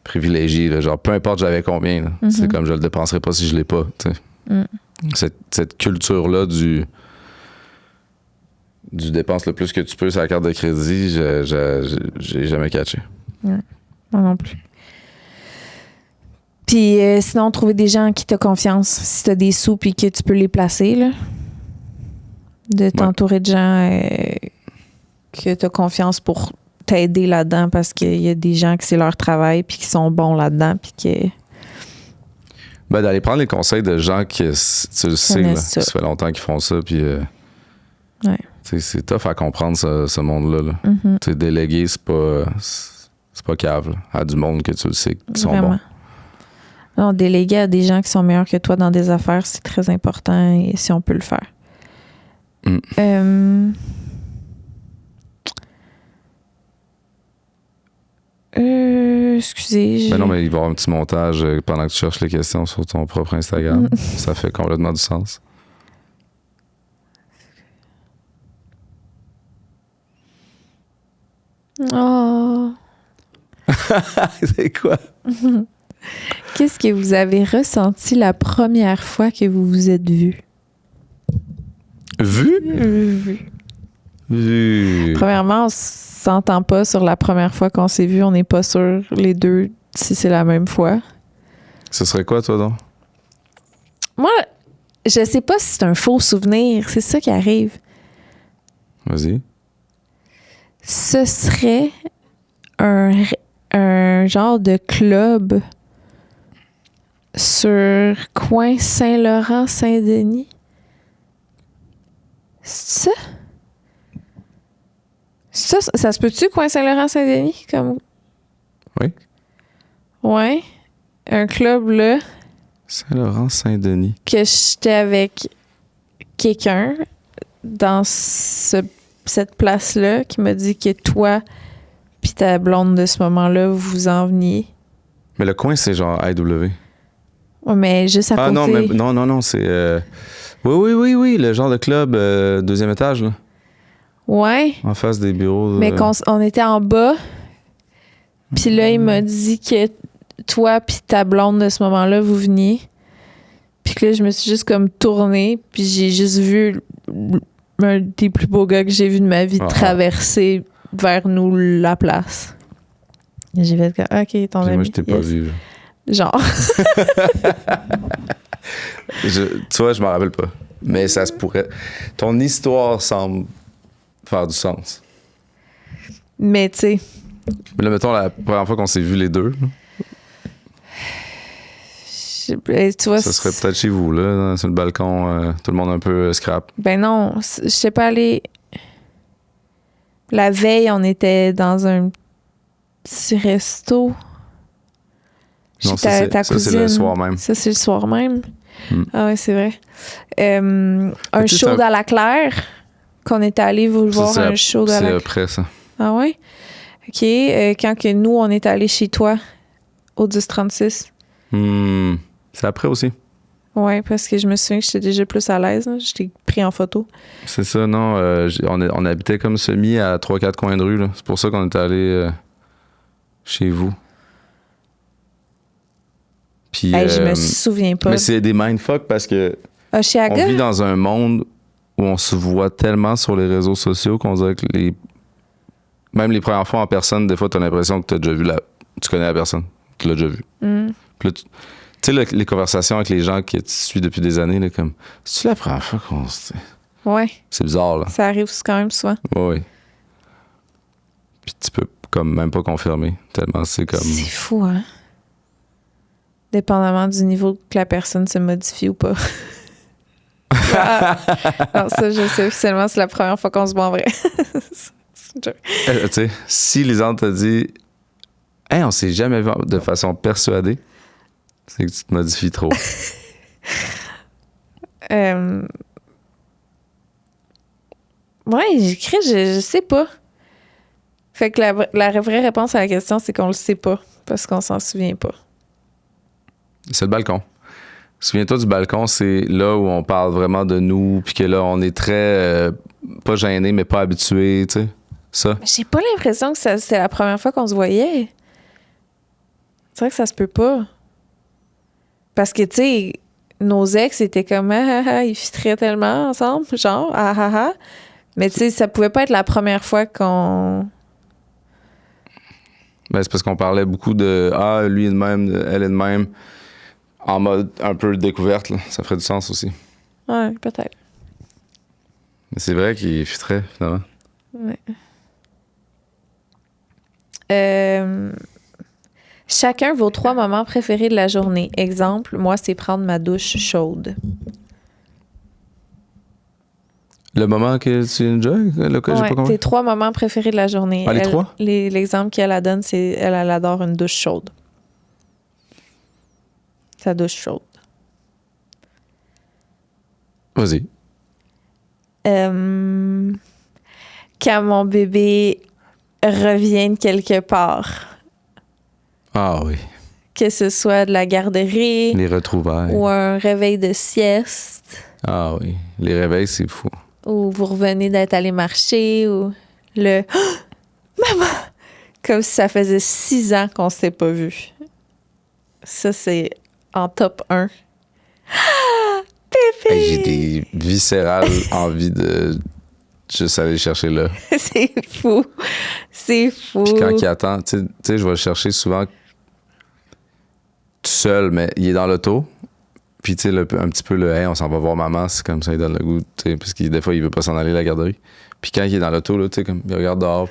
privilégié. Là. Genre, peu importe j'avais combien. Là. C'est comme je le dépenserais pas si je l'ai pas. Cette culture-là du dépense le plus que tu peux sur la carte de crédit, j'ai jamais catché. Ouais. Moi non plus. Puis sinon, trouver des gens qui t'ont confiance. Si t'as des sous puis que tu peux les placer, là. De t'entourer de gens que t'as confiance pour t'aider là-dedans parce qu'il y a des gens que c'est leur travail puis qui sont bons là-dedans puis que... Ben, d'aller prendre les conseils de gens qui, tu le sais, là, ça fait longtemps qu'ils font ça, puis c'est tough à comprendre ce monde-là. Là. Mm-hmm. Déléguer, c'est pas cave, là, à du monde que tu le sais qui sont bons. Non, déléguer à des gens qui sont meilleurs que toi dans des affaires, c'est très important et si on peut le faire. Excusez. Ben non, mais il va y avoir un petit montage pendant que tu cherches les questions sur ton propre Instagram. Ça fait complètement du sens. Oh. C'est quoi? Qu'est-ce que vous avez ressenti la première fois que vous vous êtes vus? Vu? Premièrement, on s'entend pas sur la première fois qu'on s'est vu. On n'est pas sûr les deux si c'est la même fois. Ce serait quoi, toi, donc? Moi, je sais pas si c'est un faux souvenir. C'est ça qui arrive. Vas-y. Ce serait un genre de club sur coin Saint-Laurent-Saint-Denis. C'est ça? Ça se peut-tu, coin Saint-Laurent-Saint-Denis? Comme... Oui. Ouais. Un club, là. Saint-Laurent-Saint-Denis. Que j'étais avec quelqu'un dans cette place-là qui m'a dit que toi puis ta blonde de ce moment-là, vous en veniez. Mais le coin, c'est genre IW. Ouais, mais juste à côté. Non, c'est... Oui, le genre de club, deuxième étage, là. Ouais. En face des bureaux. Mais on était en bas. Puis là, il m'a dit que toi puis ta blonde de ce moment-là, vous veniez. Puis que là, je me suis juste comme tournée. Puis j'ai juste vu un des plus beaux gars que j'ai vu de ma vie traverser vers nous la place. Et j'ai fait comme, OK, ton ami. Moi, je t'ai pas vu. Genre. Tu vois, je m'en rappelle pas. Mais ça se pourrait. Ton histoire semble faire du sens. Mais tu sais. Mais là, mettons, la première fois qu'on s'est vus les deux, tu vois, ça serait peut-être chez vous, là, sur le balcon, tout le monde un peu scrap. Ben non, je sais pas aller. La veille, on était dans un petit resto. Non, ça, c'est le soir même. Ça, c'est le soir même. Ah ouais, c'est vrai. Un tu show sais, dans la Claire, qu'on était allé vous voir un show dans la Claire. C'est après, ça. Ah ouais? OK. Quand que nous, on est allé chez toi, au 1036. C'est après aussi. Ouais, parce que je me souviens que j'étais déjà plus à l'aise. Hein. Je t'ai pris en photo. C'est ça, non. On habitait comme semi à 3-4 coins de rue. Là. C'est pour ça qu'on est allé chez vous. Puis, je me souviens pas. Mais c'est des mindfuck parce que on vit dans un monde où on se voit tellement sur les réseaux sociaux qu'on dirait que même les premières fois en personne, des fois, tu as l'impression que tu as déjà vu tu connais la personne. Tu l'as déjà vu. Puis là, tu sais, les conversations avec les gens que tu suis depuis des années, là, comme, c'est-tu la première fois qu'on se... Ouais. C'est bizarre, là. Ça arrive quand même souvent. Oui. Puis tu peux comme même pas confirmer, tellement c'est comme... C'est fou, hein? Dépendamment du niveau que la personne se modifie ou pas. Non, ça, je sais officiellement, c'est la première fois qu'on se voit en vrai. Tu sais, si Lisande t'a dit « Hey, on s'est jamais vu de façon persuadée », c'est que tu te modifies trop. Ouais, j'écris, je sais pas. Fait que la vraie réponse à la question, c'est qu'on le sait pas, parce qu'on s'en souvient pas. C'est le balcon. Souviens-toi du balcon, c'est là où on parle vraiment de nous, puis que là, on est très, pas gêné, mais pas habitué, tu sais, ça. J'ai pas l'impression que c'était la première fois qu'on se voyait. C'est vrai que ça se peut pas. Parce que, tu sais, nos ex étaient comme, ils fitteraient tellement ensemble, genre, Mais, tu sais, ça pouvait pas être la première fois qu'on... Ben, c'est parce qu'on parlait beaucoup de « Ah, lui est de même, elle est de même », en mode un peu découverte, là. Ça ferait du sens aussi. Ouais, peut-être. Mais c'est vrai qu'il fitterait, finalement. Ouais. Chacun vos 3 moments préférés de la journée. Exemple, moi, c'est prendre ma douche chaude. Le moment que tu enjoy, le cas, j'ai pas compris. Tes 3 moments préférés de la journée. Ah, les 3? L'exemple qu'elle donne, c'est elle adore une douche chaude. Sa douche chaude. Vas-y. Quand mon bébé revient de quelque part, Ah oui. que ce soit de la garderie Les retrouvailles. ou un réveil de sieste, Ah oui. Les réveils, c'est fou. ou vous revenez d'être allé marcher, ou le Maman! Comme si ça faisait 6 ans qu'on s'était pas vu. Ça, c'est en top 1. Bébé! Hey, j'ai des viscérales envies de juste aller le chercher là. C'est fou. C'est fou. Puis quand il attend, tu sais, je vais le chercher souvent tout seul, mais il est dans l'auto. Puis, tu sais, un petit peu le hey, on s'en va voir maman, c'est comme ça, il donne le goût, tu sais, parce que des fois, il veut pas s'en aller à la garderie. Puis quand il est dans l'auto, là, tu sais, comme il regarde dehors,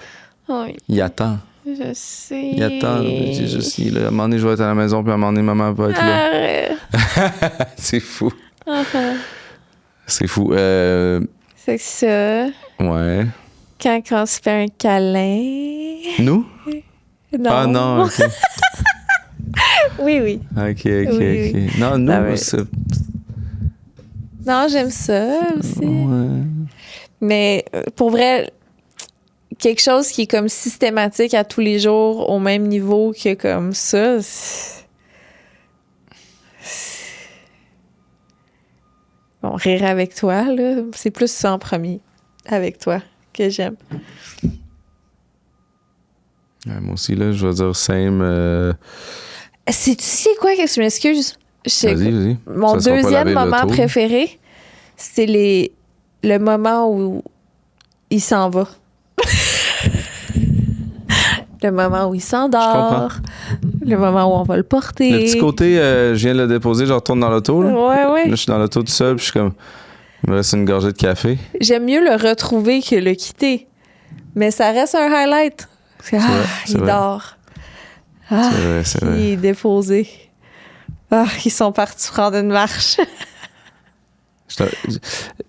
Oui, il attend. je sais. Il attend. Je sais, là, à un moment donné, je vais être à la maison, puis à un moment donné, maman va être là. Arrête. C'est fou. Enfin. C'est fou. C'est que ça, Ouais. quand on se fait un câlin... Nous? Non. Ah non, OK. Oui, oui. OK. Oui. Non, nous, Ah ouais. c'est... Non, j'aime ça aussi. Ouais. Mais pour vrai, quelque chose qui est comme systématique à tous les jours au même niveau que comme ça, bon, rire avec toi, là, c'est plus ça en premier, avec toi, que j'aime. Ouais, moi aussi, là, je vais dire same. C'est quoi que je m'excuse? Vas-y. Mon Ça sera pas deuxième laver moment l'auto. préféré, c'est le moment où il s'en va. Le moment où il s'endort. Le moment où on va le porter. Le petit côté, je viens de le déposer, je retourne dans l'auto. Là. Ouais. Là, je suis dans l'auto tout seul, puis je suis comme, il me reste une gorgée de café. J'aime mieux le retrouver que le quitter. Mais ça reste un highlight. Parce que, vrai, c'est il vrai. dort. Ah, C'est vrai. il est déposé. Ah, ils sont partis prendre une marche.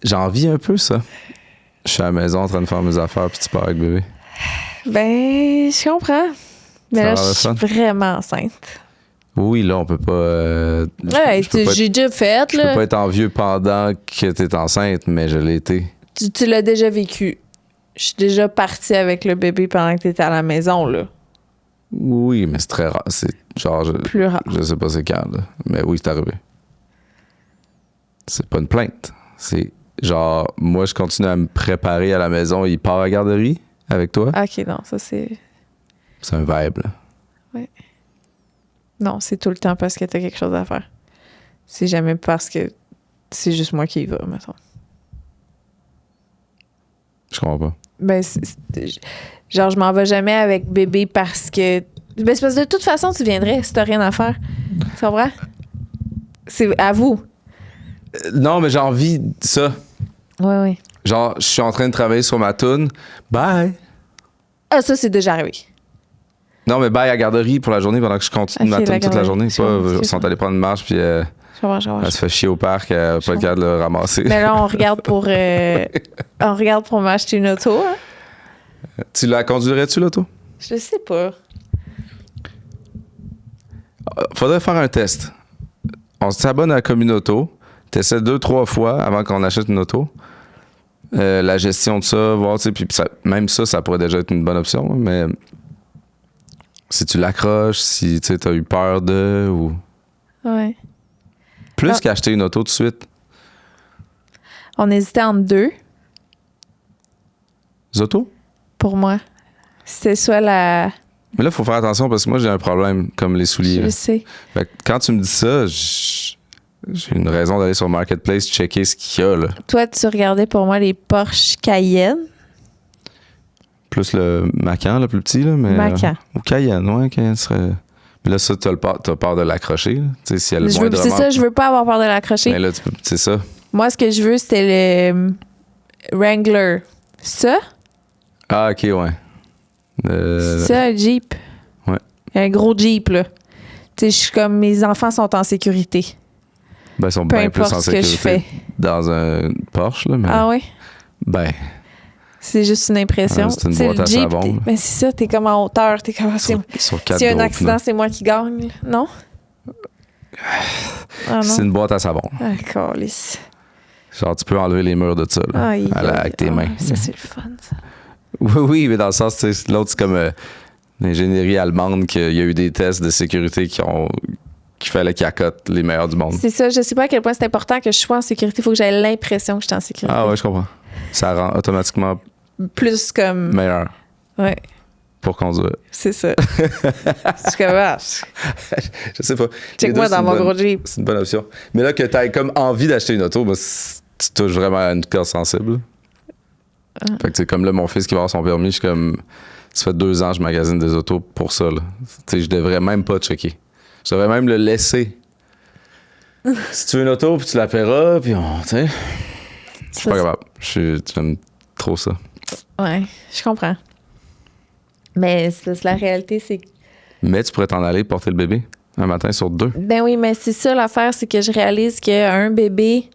J'ai envie un peu ça. Je suis à la maison en train de faire mes affaires, puis tu pars avec bébé. Ben, je comprends. Mais Ça là, a l'air je suis fun. vraiment enceinte. Oui, là, on peut pas. Ouais, je peux pas j'ai déjà fait, je peux là. pas être envieux pendant que t'es enceinte, mais je l'ai été. Tu l'as déjà vécu. Je suis déjà partie avec le bébé pendant que t'étais à la maison, là. Oui, mais c'est très rare. C'est genre, Plus rare. je sais pas c'est quand, là. Mais oui, c'est arrivé. C'est pas une plainte. C'est genre, moi, je continue à me préparer à la maison. Il part à la garderie avec toi. OK, non, ça, c'est... C'est un vibe, là. Non, c'est tout le temps parce que t'as quelque chose à faire. C'est jamais parce que c'est juste moi qui y va, mettons. Je comprends pas. Ben, genre, je m'en vais jamais avec bébé parce que... Ben, c'est parce que de toute façon, tu viendrais si t'as rien à faire. Tu comprends? C'est à vous. Non, mais j'ai envie de ça. Oui. Genre, je suis en train de travailler sur ma toune. Bye! Ah, ça, c'est déjà arrivé. Non, mais bye à la garderie pour la journée pendant que je continue Ok, ma toune la toute la garderie. journée. Je Pas, comprends, ils je sont comprends. allés prendre une marche, puis Je comprends. elle se fait chier au parc, elle n'a pas le cas de le ramasser. Mais là, on regarde pour m'acheter une auto. Hein? Tu la conduirais-tu, l'auto? Je sais pas. Faudrait faire un test. On s'abonne à la Communauto. T'essaies 2-3 fois avant qu'on achète une auto. La gestion de ça, voir, tu sais, puis même ça pourrait déjà être une bonne option, là, mais si tu l'accroches, si tu as eu peur de, ou Ouais. plus Ah. qu'acheter une auto tout de suite. On hésitait entre 2 Les autos? pour moi. C'était soit la... Mais là, il faut faire attention parce que moi, j'ai un problème comme les souliers. Je là. sais. Fait que quand tu me dis ça, j'ai une raison d'aller sur Marketplace checker ce qu'il y a, là. Toi, tu regardais pour moi les Porsche Cayenne. Plus le Macan, le plus petit, là, mais... Macan. Ou Cayenne, ouais, Cayenne serait... Mais là, ça, t'as peur de l'accrocher, là. Tu sais, si elle est C'est ça, je veux pas avoir peur de l'accrocher. Mais là, c'est ça. Moi, ce que je veux, c'était le Wrangler. Ça? Ah, OK, ouais. C'est ça, un Jeep. Ouais. Un gros Jeep, là. Tu sais, je suis comme, mes enfants sont en sécurité. Ben, ils sont Peu bien plus en importe ce que je sécurité fais. dans un Porsche, là, mais... Ah oui? Ben, C'est juste une impression. c'est une Tu sais, boîte le à Jeep, savon, là. Mais c'est ça, t'es comme en hauteur. T'es comme... sur 4 S'il y a un groupes, accident, là. c'est moi qui gagne. Non? Ah C'est non? une boîte à savon. Ah, câlisse. Genre, tu peux enlever les murs de ça, là, Aïe, avec tes mains. Ça, c'est le fun, ça. Oui, mais dans le sens, tu sais, l'autre, c'est comme l'ingénierie allemande, qu'il y a eu des tests de sécurité qu'il fallait qu'ils accotent les meilleurs du monde. C'est ça, je sais pas à quel point c'est important que je sois en sécurité. Il faut que j'aie l'impression que je suis en sécurité. Ah ouais, je comprends. Ça rend automatiquement Plus comme... meilleur Ouais, pour conduire. c'est ça. Je suis comme... Ah, Je sais pas. check-moi dans mon gros Jeep. C'est une bonne option. Mais là, que tu aies comme envie d'acheter une auto, bah, tu touches vraiment à une corde sensible. Fait que, tu sais, comme là, mon fils qui va avoir son permis, je suis comme... Ça fait 2 ans que je magasine des autos pour ça, là. Tu sais, je devrais même pas checker. Je devrais même le laisser. Si tu veux une auto, puis tu la paieras, puis on... Tu sais... Je suis pas capable. J'aime trop ça. Ouais, je comprends. Mais la réalité, c'est... Mais tu pourrais t'en aller porter le bébé un matin sur 2. Ben oui, mais c'est ça l'affaire, c'est que je réalise qu'un bébé,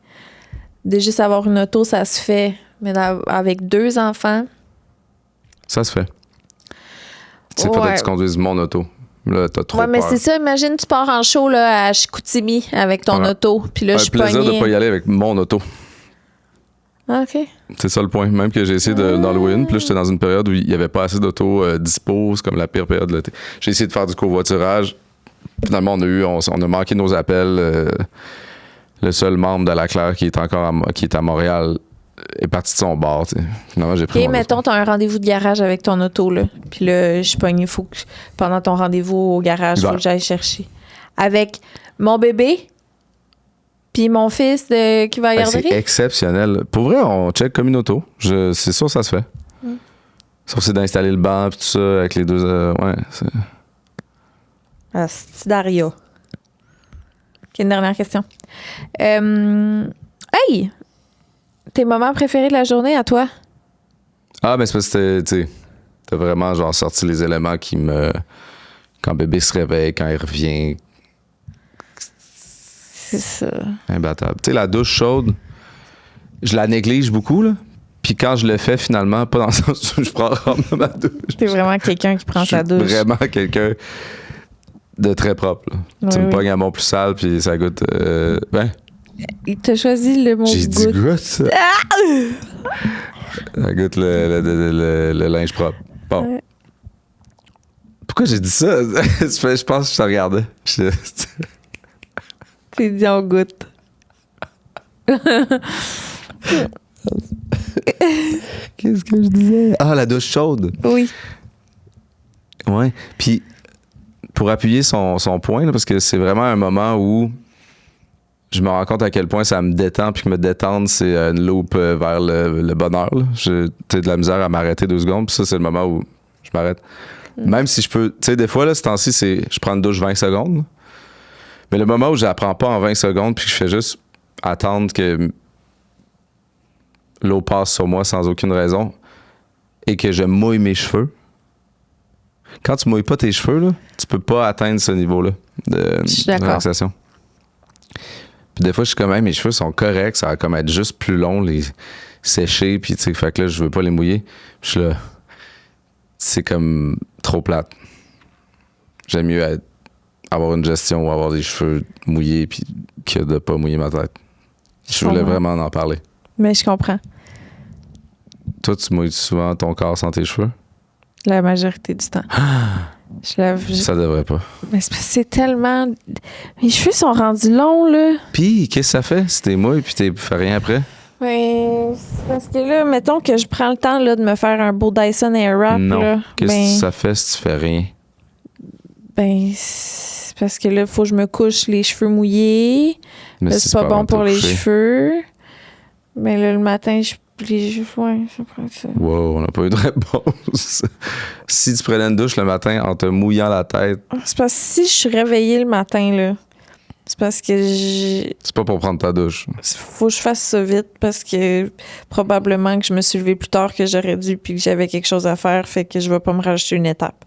de juste avoir une auto, ça se fait. Mais avec 2 enfants... Ça se fait. Tu sais, faudrait que tu conduises mon auto. Là, t'as trop Ouais, mais peur. c'est ça. Imagine, tu pars en show là, à Chicoutimi avec ton Ouais. auto. Puis là, je Un suis plaisir de pognée. pas y aller avec mon auto. Ah, OK. C'est ça le point. Même que j'ai essayé d'en louer une, puis là, j'étais dans une période où il n'y avait pas assez d'auto dispo, c'est comme la pire période de l'été. J'ai essayé de faire du covoiturage. Finalement, on a manqué nos appels. Le seul membre de la Claire qui est encore qui est à Montréal est parti de son bar. T'sais. Finalement, j'ai pris OK, mon mettons, auto. tu as un rendez-vous de garage avec ton auto. Là. Puis là, je suis pognée. Faut que pendant ton rendez-vous au garage, il faut Ben. que j'aille chercher. Avec mon bébé, puis mon fils qui va à la C'est garderie. exceptionnel. Pour vrai, on check comme une auto. C'est sûr, ça se fait. Sauf c'est d'installer le banc puis tout ça avec les 2... ouais, c'est... Ah, c'est Daria. OK, une dernière question. Hey! Tes moments préférés de la journée à toi? Ah, mais c'est parce que t'as vraiment genre sorti les éléments qui me... Quand bébé se réveille, quand il revient, C'est ça. imbattable. Tu sais, la douche chaude, je la néglige beaucoup, là. Puis quand je le fais, finalement, pas dans le sens où je prends rarement ma douche. T'es vraiment quelqu'un qui prend Je suis sa douche. vraiment quelqu'un de très propre, là. Oui, Tu me oui. pognes à mon plus sale, puis ça goûte... ben, Il t'a choisi le mot j'ai dit goût. goûte, ça. Ça goûte le linge propre. Bon. Ouais. Pourquoi j'ai dit ça? Je pense que je te regardais. T'es dit on goûte. Qu'est-ce que je disais? Ah, la douche chaude. Oui. Ouais. Puis, pour appuyer son point, là, parce que c'est vraiment un moment où je me rends compte à quel point ça me détend, puis que me détendre, c'est une loupe vers le bonheur. J'ai de la misère à m'arrêter 2 secondes, puis ça, c'est le moment où je m'arrête. Même si je peux... Tu sais, des fois, là, ce temps-ci, je prends une douche 20 secondes. Mais le moment où je la prends pas en 20 secondes, puis que je fais juste attendre que l'eau passe sur moi sans aucune raison, et que je mouille mes cheveux. Quand tu mouilles pas tes cheveux, là, tu peux pas atteindre ce niveau-là de Je suis d'accord. relaxation. Puis des fois, je suis comme, hey, mes cheveux sont corrects, ça va comme être juste plus long, les sécher, puis tu sais, fait que là, je veux pas les mouiller. Puis je suis là, c'est comme trop plate. J'aime mieux avoir une gestion ou avoir des cheveux mouillés puis que de pas mouiller ma tête. Je voulais vraiment en parler. Mais je comprends. Toi, tu mouilles souvent ton corps sans tes cheveux? La majorité du temps. Ça devrait pas. Mais c'est tellement... Mes cheveux sont rendus longs, là. Puis, qu'est-ce que ça fait si t'es mouille puis tu fais rien après? Ben, c'est parce que là, mettons que je prends le temps là, de me faire un beau Dyson Airwrap. Non. Là, Qu'est-ce que ça fait si tu fais rien? Ben, c'est parce que là, il faut que je me couche les cheveux mouillés. Mais Là, si c'est pas bon avant de te pour les coucher. cheveux. Mais là, le matin, Ouais, je prends ça. Wow, on n'a pas eu de réponse. Si tu prenais une douche le matin en te mouillant la tête, C'est parce que si je suis réveillée le matin, là, c'est parce que c'est pas pour prendre ta douche. faut que je fasse ça vite parce que probablement que je me suis levée plus tard que j'aurais dû puis que j'avais quelque chose à faire, fait que je vais pas me rajouter une étape.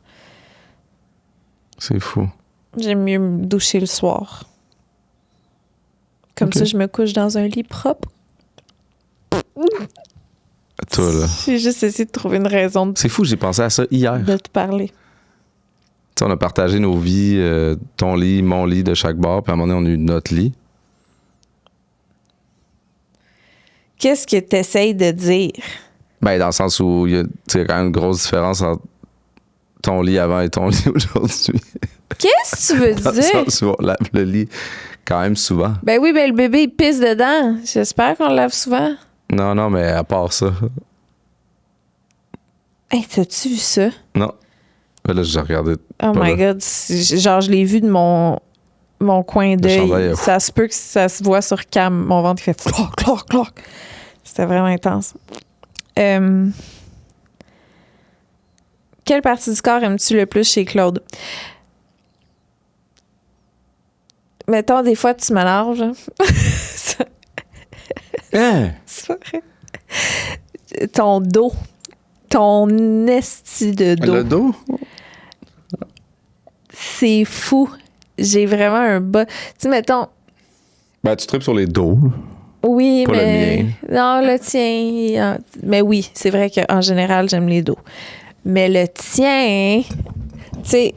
C'est fou. J'aime mieux me doucher le soir. Comme Ok. ça, je me couche dans un lit propre. Toi, là. J'ai juste essayé de trouver une raison C'est fou, j'ai pensé à ça hier. de te parler. Tu sais, on a partagé nos vies, ton lit, mon lit de chaque bord, puis à un moment donné, on a eu notre lit. Qu'est-ce que tu essayes de dire? Ben, dans le sens où il y a tu sais, quand même une grosse différence entre ton lit avant et ton lit aujourd'hui. Qu'est-ce que tu veux Dans le dire? sens où on lave le lit quand même souvent. Ben oui, ben le bébé, il pisse dedans. J'espère qu'on le lave souvent. Non, mais à part ça, Hey, t'as-tu vu ça? non. Ben là, j'ai regardé. Oh Pas my là. God. Genre, je l'ai vu de mon coin chandail, d'œil. Ça se peut que ça se voit sur cam. Mon ventre qui fait cloc, cloc, cloc. C'était vraiment intense. Quelle partie du corps aimes-tu le plus chez Claude? Mettons, des fois, tu m'énerves. Hein? Hein? C'est pas vrai. Ton dos. Ton esti de dos. Le dos? C'est fou. J'ai vraiment un bas. Tu sais, mettons, Ben, tu tripes sur les dos. oui, Pas mais. le mien. Non, le tien. Mais oui, c'est vrai qu'en général, j'aime les dos. Mais le tien, tu sais.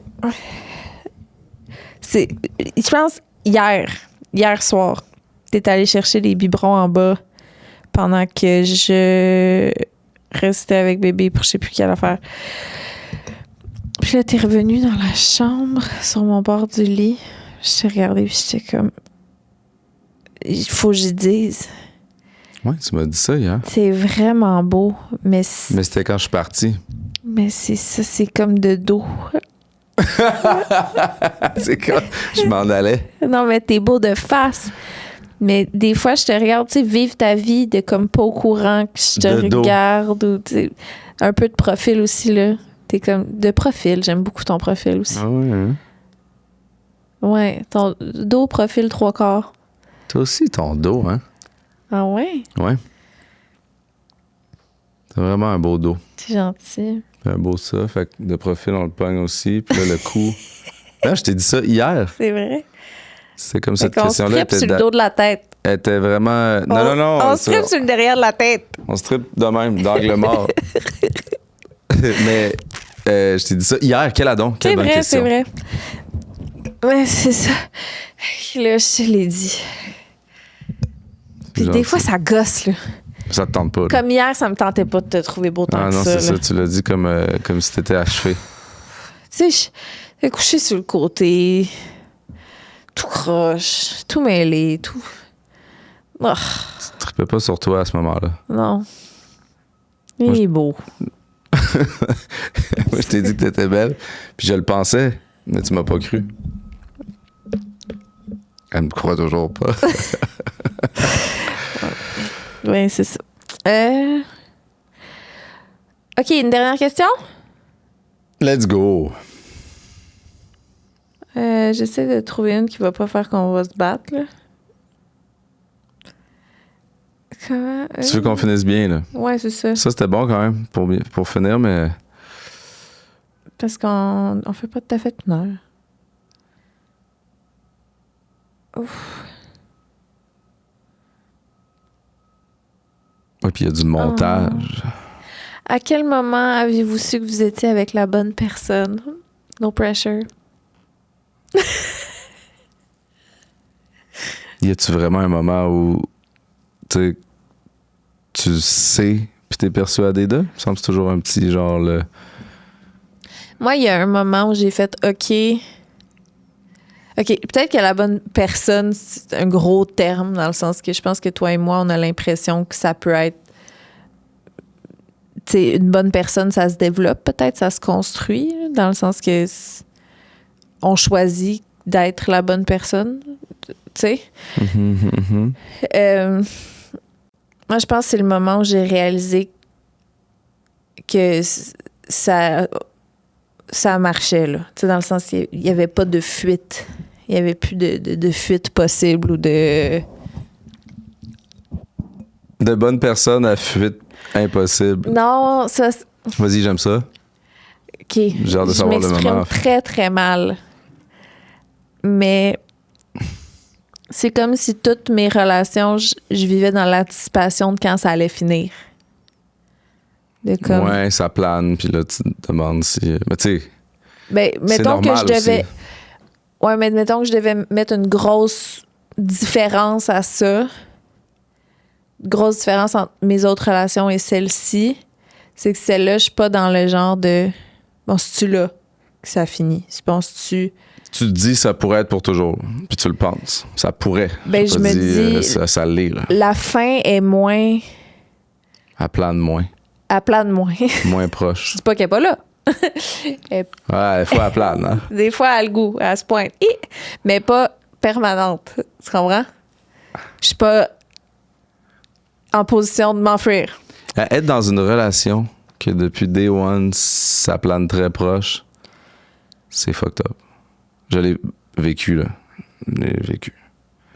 Je pense, hier soir, t'es allé chercher les biberons en bas pendant que je restais avec bébé pour je sais plus quelle affaire. Puis là, t'es revenu dans la chambre, sur mon bord du lit. Je t'ai regardé, puis j'étais comme... Il faut que j'y dise. Ouais, tu m'as dit ça hier. C'est vraiment beau, mais Mais c'était quand je suis parti. c'est ça, c'est comme de dos. C'est quand je m'en allais. Non, mais t'es beau de face. Mais des fois, je te regarde, tu sais, vivre ta vie de comme pas au courant que je te De dos. regarde. Ou, tu sais, un peu de profil aussi, là. T'es comme... De profil, j'aime beaucoup ton profil aussi. Ah ouais, hein? Ouais, ton dos, profil, 3/4. Toi aussi, ton dos, hein? Ah ouais? Ouais. C'est vraiment un beau dos. C'est gentil. Un beau ça. Fait que de profil, on le pogne aussi. Puis là, le cou. Là, je t'ai dit ça hier. C'est vrai. C'était comme Fait cette qu'on se question-là. tripe sur le dos de la tête. Elle était vraiment. Non. On se tripe sur le derrière de la tête. On se tripe de même, d'angle mort. Mais je t'ai dit ça hier. Quel adon? Quelle C'est bonne vrai, question. c'est vrai. Ouais, c'est ça. Là, je te l'ai dit. Puis des gentil. fois, ça gosse, là. Ça te tente pas. Là. Comme hier, ça me tentait pas de te trouver beau tant Ah que non, ça. c'est là. ça. Tu l'as dit comme si t'étais achevé. Tu sais, j'ai couché sur le côté, tout croche, tout mêlé, tout. Oh, Tu tripais pas sur toi à ce moment-là. non. Il Moi, est beau. Moi, je t'ai dit que t'étais belle. Puis je le pensais, mais tu m'as pas cru. Elle me croit toujours pas. Oui, c'est ça. OK, une dernière question? Let's go. J'essaie de trouver une qui va pas faire qu'on va se battre, là. Comment? Tu veux qu'on finisse bien, là? Ouais, c'est ça. Ça, c'était bon quand même pour finir, mais Parce qu'on fait pas tout à fait une heure. Ouf. ouais, puis il y a du montage. À quel moment avez-vous su que vous étiez avec la bonne personne? No pressure. Y a-tu vraiment un moment où tu sais, puis t'es persuadé de? Il me semble que c'est toujours un petit genre le. Moi, il y a un moment où j'ai fait OK, peut-être que la bonne personne, c'est un gros terme, dans le sens que je pense que toi et moi, on a l'impression que ça peut être. Tu sais, une bonne personne, ça se développe, peut-être, ça se construit, là, dans le sens que on choisit d'être la bonne personne, tu sais. Moi, je pense que c'est le moment où j'ai réalisé que ça marchait, là. Tu sais, dans le sens qu'il n'y avait pas de fuite. Il n'y avait plus de fuite possible ou de... De bonne personne à fuite impossible. Non, ça... Vas-y, j'aime ça. OK. J'ai hâte de Je savoir le m'exprime moment. très, très mal. Mais c'est comme si toutes mes relations, je vivais dans l'anticipation de quand ça allait finir. De comme... Ouais, ça plane, puis là, tu te demandes si... Mais tu sais, Ben, c'est mettons que normal je devais... aussi. Ouais, mais mettons que je devais mettre une grosse différence à ça. Grosse différence entre mes autres relations et celle-ci. C'est que celle-là, je suis pas dans le genre de... Bon, c'est-tu là que ça finit? Penses-tu... Tu te dis ça pourrait être pour toujours, puis tu le penses. Ça pourrait. Ben, J'ai je pas me dit, dis... ça l'est, là. La fin est moins... Elle plane moins. Elle plane moins. Moins proche. Je dis pas qu'elle est pas là. Ouais, des fois, elle plane, hein. Des fois, elle a le goût, elle se pointe. Mais pas permanente. Tu comprends? Je suis pas en position de m'enfuir. Être dans une relation que depuis day one, ça plane très proche, c'est fucked up. Je l'ai vécu, là. Je l'ai vécu.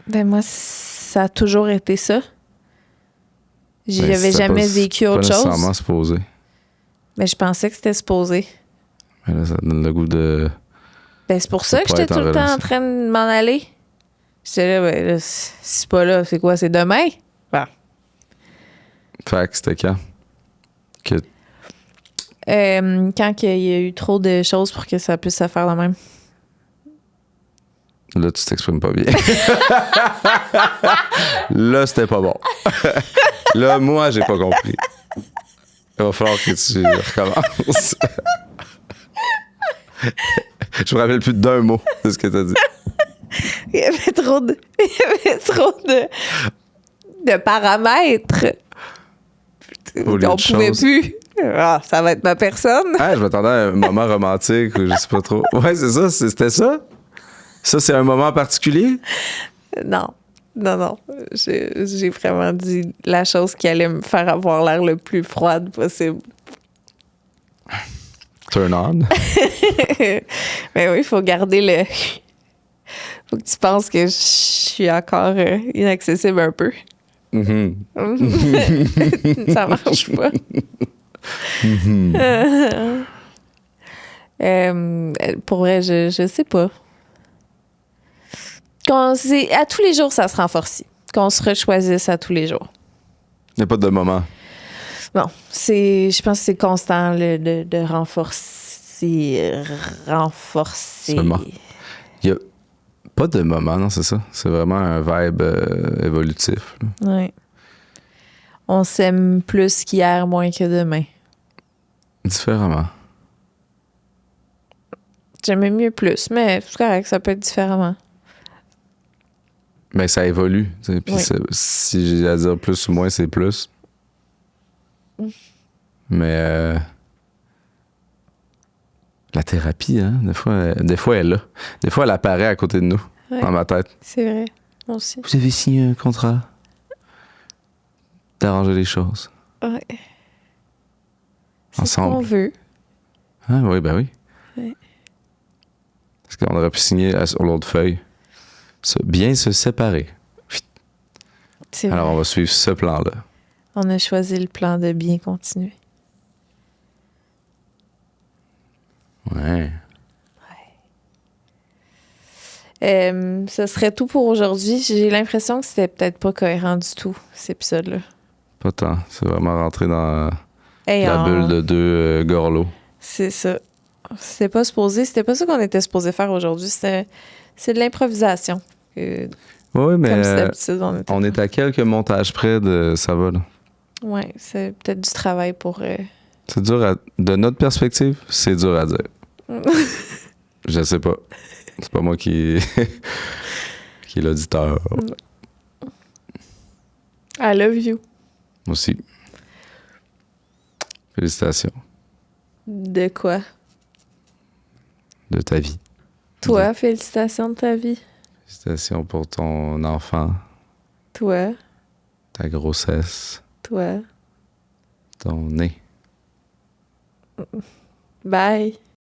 Ben moi, ça a toujours été ça. Ben, J'avais c'était jamais pas- vécu pas autre chose. nécessairement supposé. Mais je pensais que c'était supposé. Mais là, ça donne le goût de... Ben c'est pour ça Faut que pas j'étais être en tout le temps en relation. train de m'en aller. J'étais là, ben là, si c'est pas là, c'est quoi? C'est demain? Bon. Fait que c'était quand? Que... Quand il y a eu trop de choses pour que ça puisse se faire de même. Là, tu t'exprimes pas bien. Là, c'était pas bon. Là, moi, j'ai pas compris. Il va falloir que tu recommences. Je me rappelle plus d'un mot de ce que t'as dit. Il y avait trop de paramètres. Au lieu On de pouvait choses. plus. Ah, ça va être ma personne. Ah, je m'attendais à un moment romantique ou je sais pas trop. Ouais, c'est ça, c'était ça? Ça, c'est un moment particulier? Non. J'ai vraiment dit la chose qui allait me faire avoir l'air le plus froide possible. Turn on. Mais oui, il faut garder le... Faut que tu penses que je suis encore inaccessible un peu. Mhm. Ça marche pas. Pour vrai, je sais pas. À tous les jours, ça se renforce. Qu'on se rechoisisse à tous les jours. Il n'y a pas de moment. Bon, je pense que c'est constant de renforcer. Seulement. Il n'y a pas de moment, non, c'est ça. C'est vraiment un vibe évolutif. Là. Ouais. On s'aime plus qu'hier, moins que demain. Différemment. J'aimais mieux plus, mais c'est correct, ça peut être différemment. Mais ça évolue. Tu sais, puis Oui. si j'ai à dire plus ou moins, c'est plus. Mais la thérapie, hein, des fois, elle est là. Des fois, elle apparaît à côté de nous, Ouais. dans ma tête. C'est vrai, moi aussi. Vous avez signé un contrat d'arranger les choses. Ouais. C'est ce Ensemble. qu'on veut. Ah oui, ben oui. Ouais. Parce qu'on aurait pu signer sur l'autre feuille. Bien se séparer. C'est vrai. Alors, on va suivre ce plan-là. On a choisi le plan de bien continuer. Ouais. Ce serait tout pour aujourd'hui. J'ai l'impression que c'était peut-être pas cohérent du tout, cet épisode-là. Pas tant. C'est vraiment rentré dans Hey, la bulle de deux gorlots. C'est ça. C'était pas ça qu'on était supposé faire aujourd'hui. C'est de l'improvisation. Oui, Comme mais d'habitude, on est à quelques montages près de ça va, là. Ouais, c'est peut-être du travail pour... C'est dur de notre perspective, c'est dur à dire. Je sais pas. C'est pas moi qui est l'auditeur. I love you. Moi aussi. Félicitations De quoi? de ta vie. Toi, félicitations de ta vie. Félicitations pour ton enfant, Toi. Ta grossesse. Toi. Ton nez. Bye.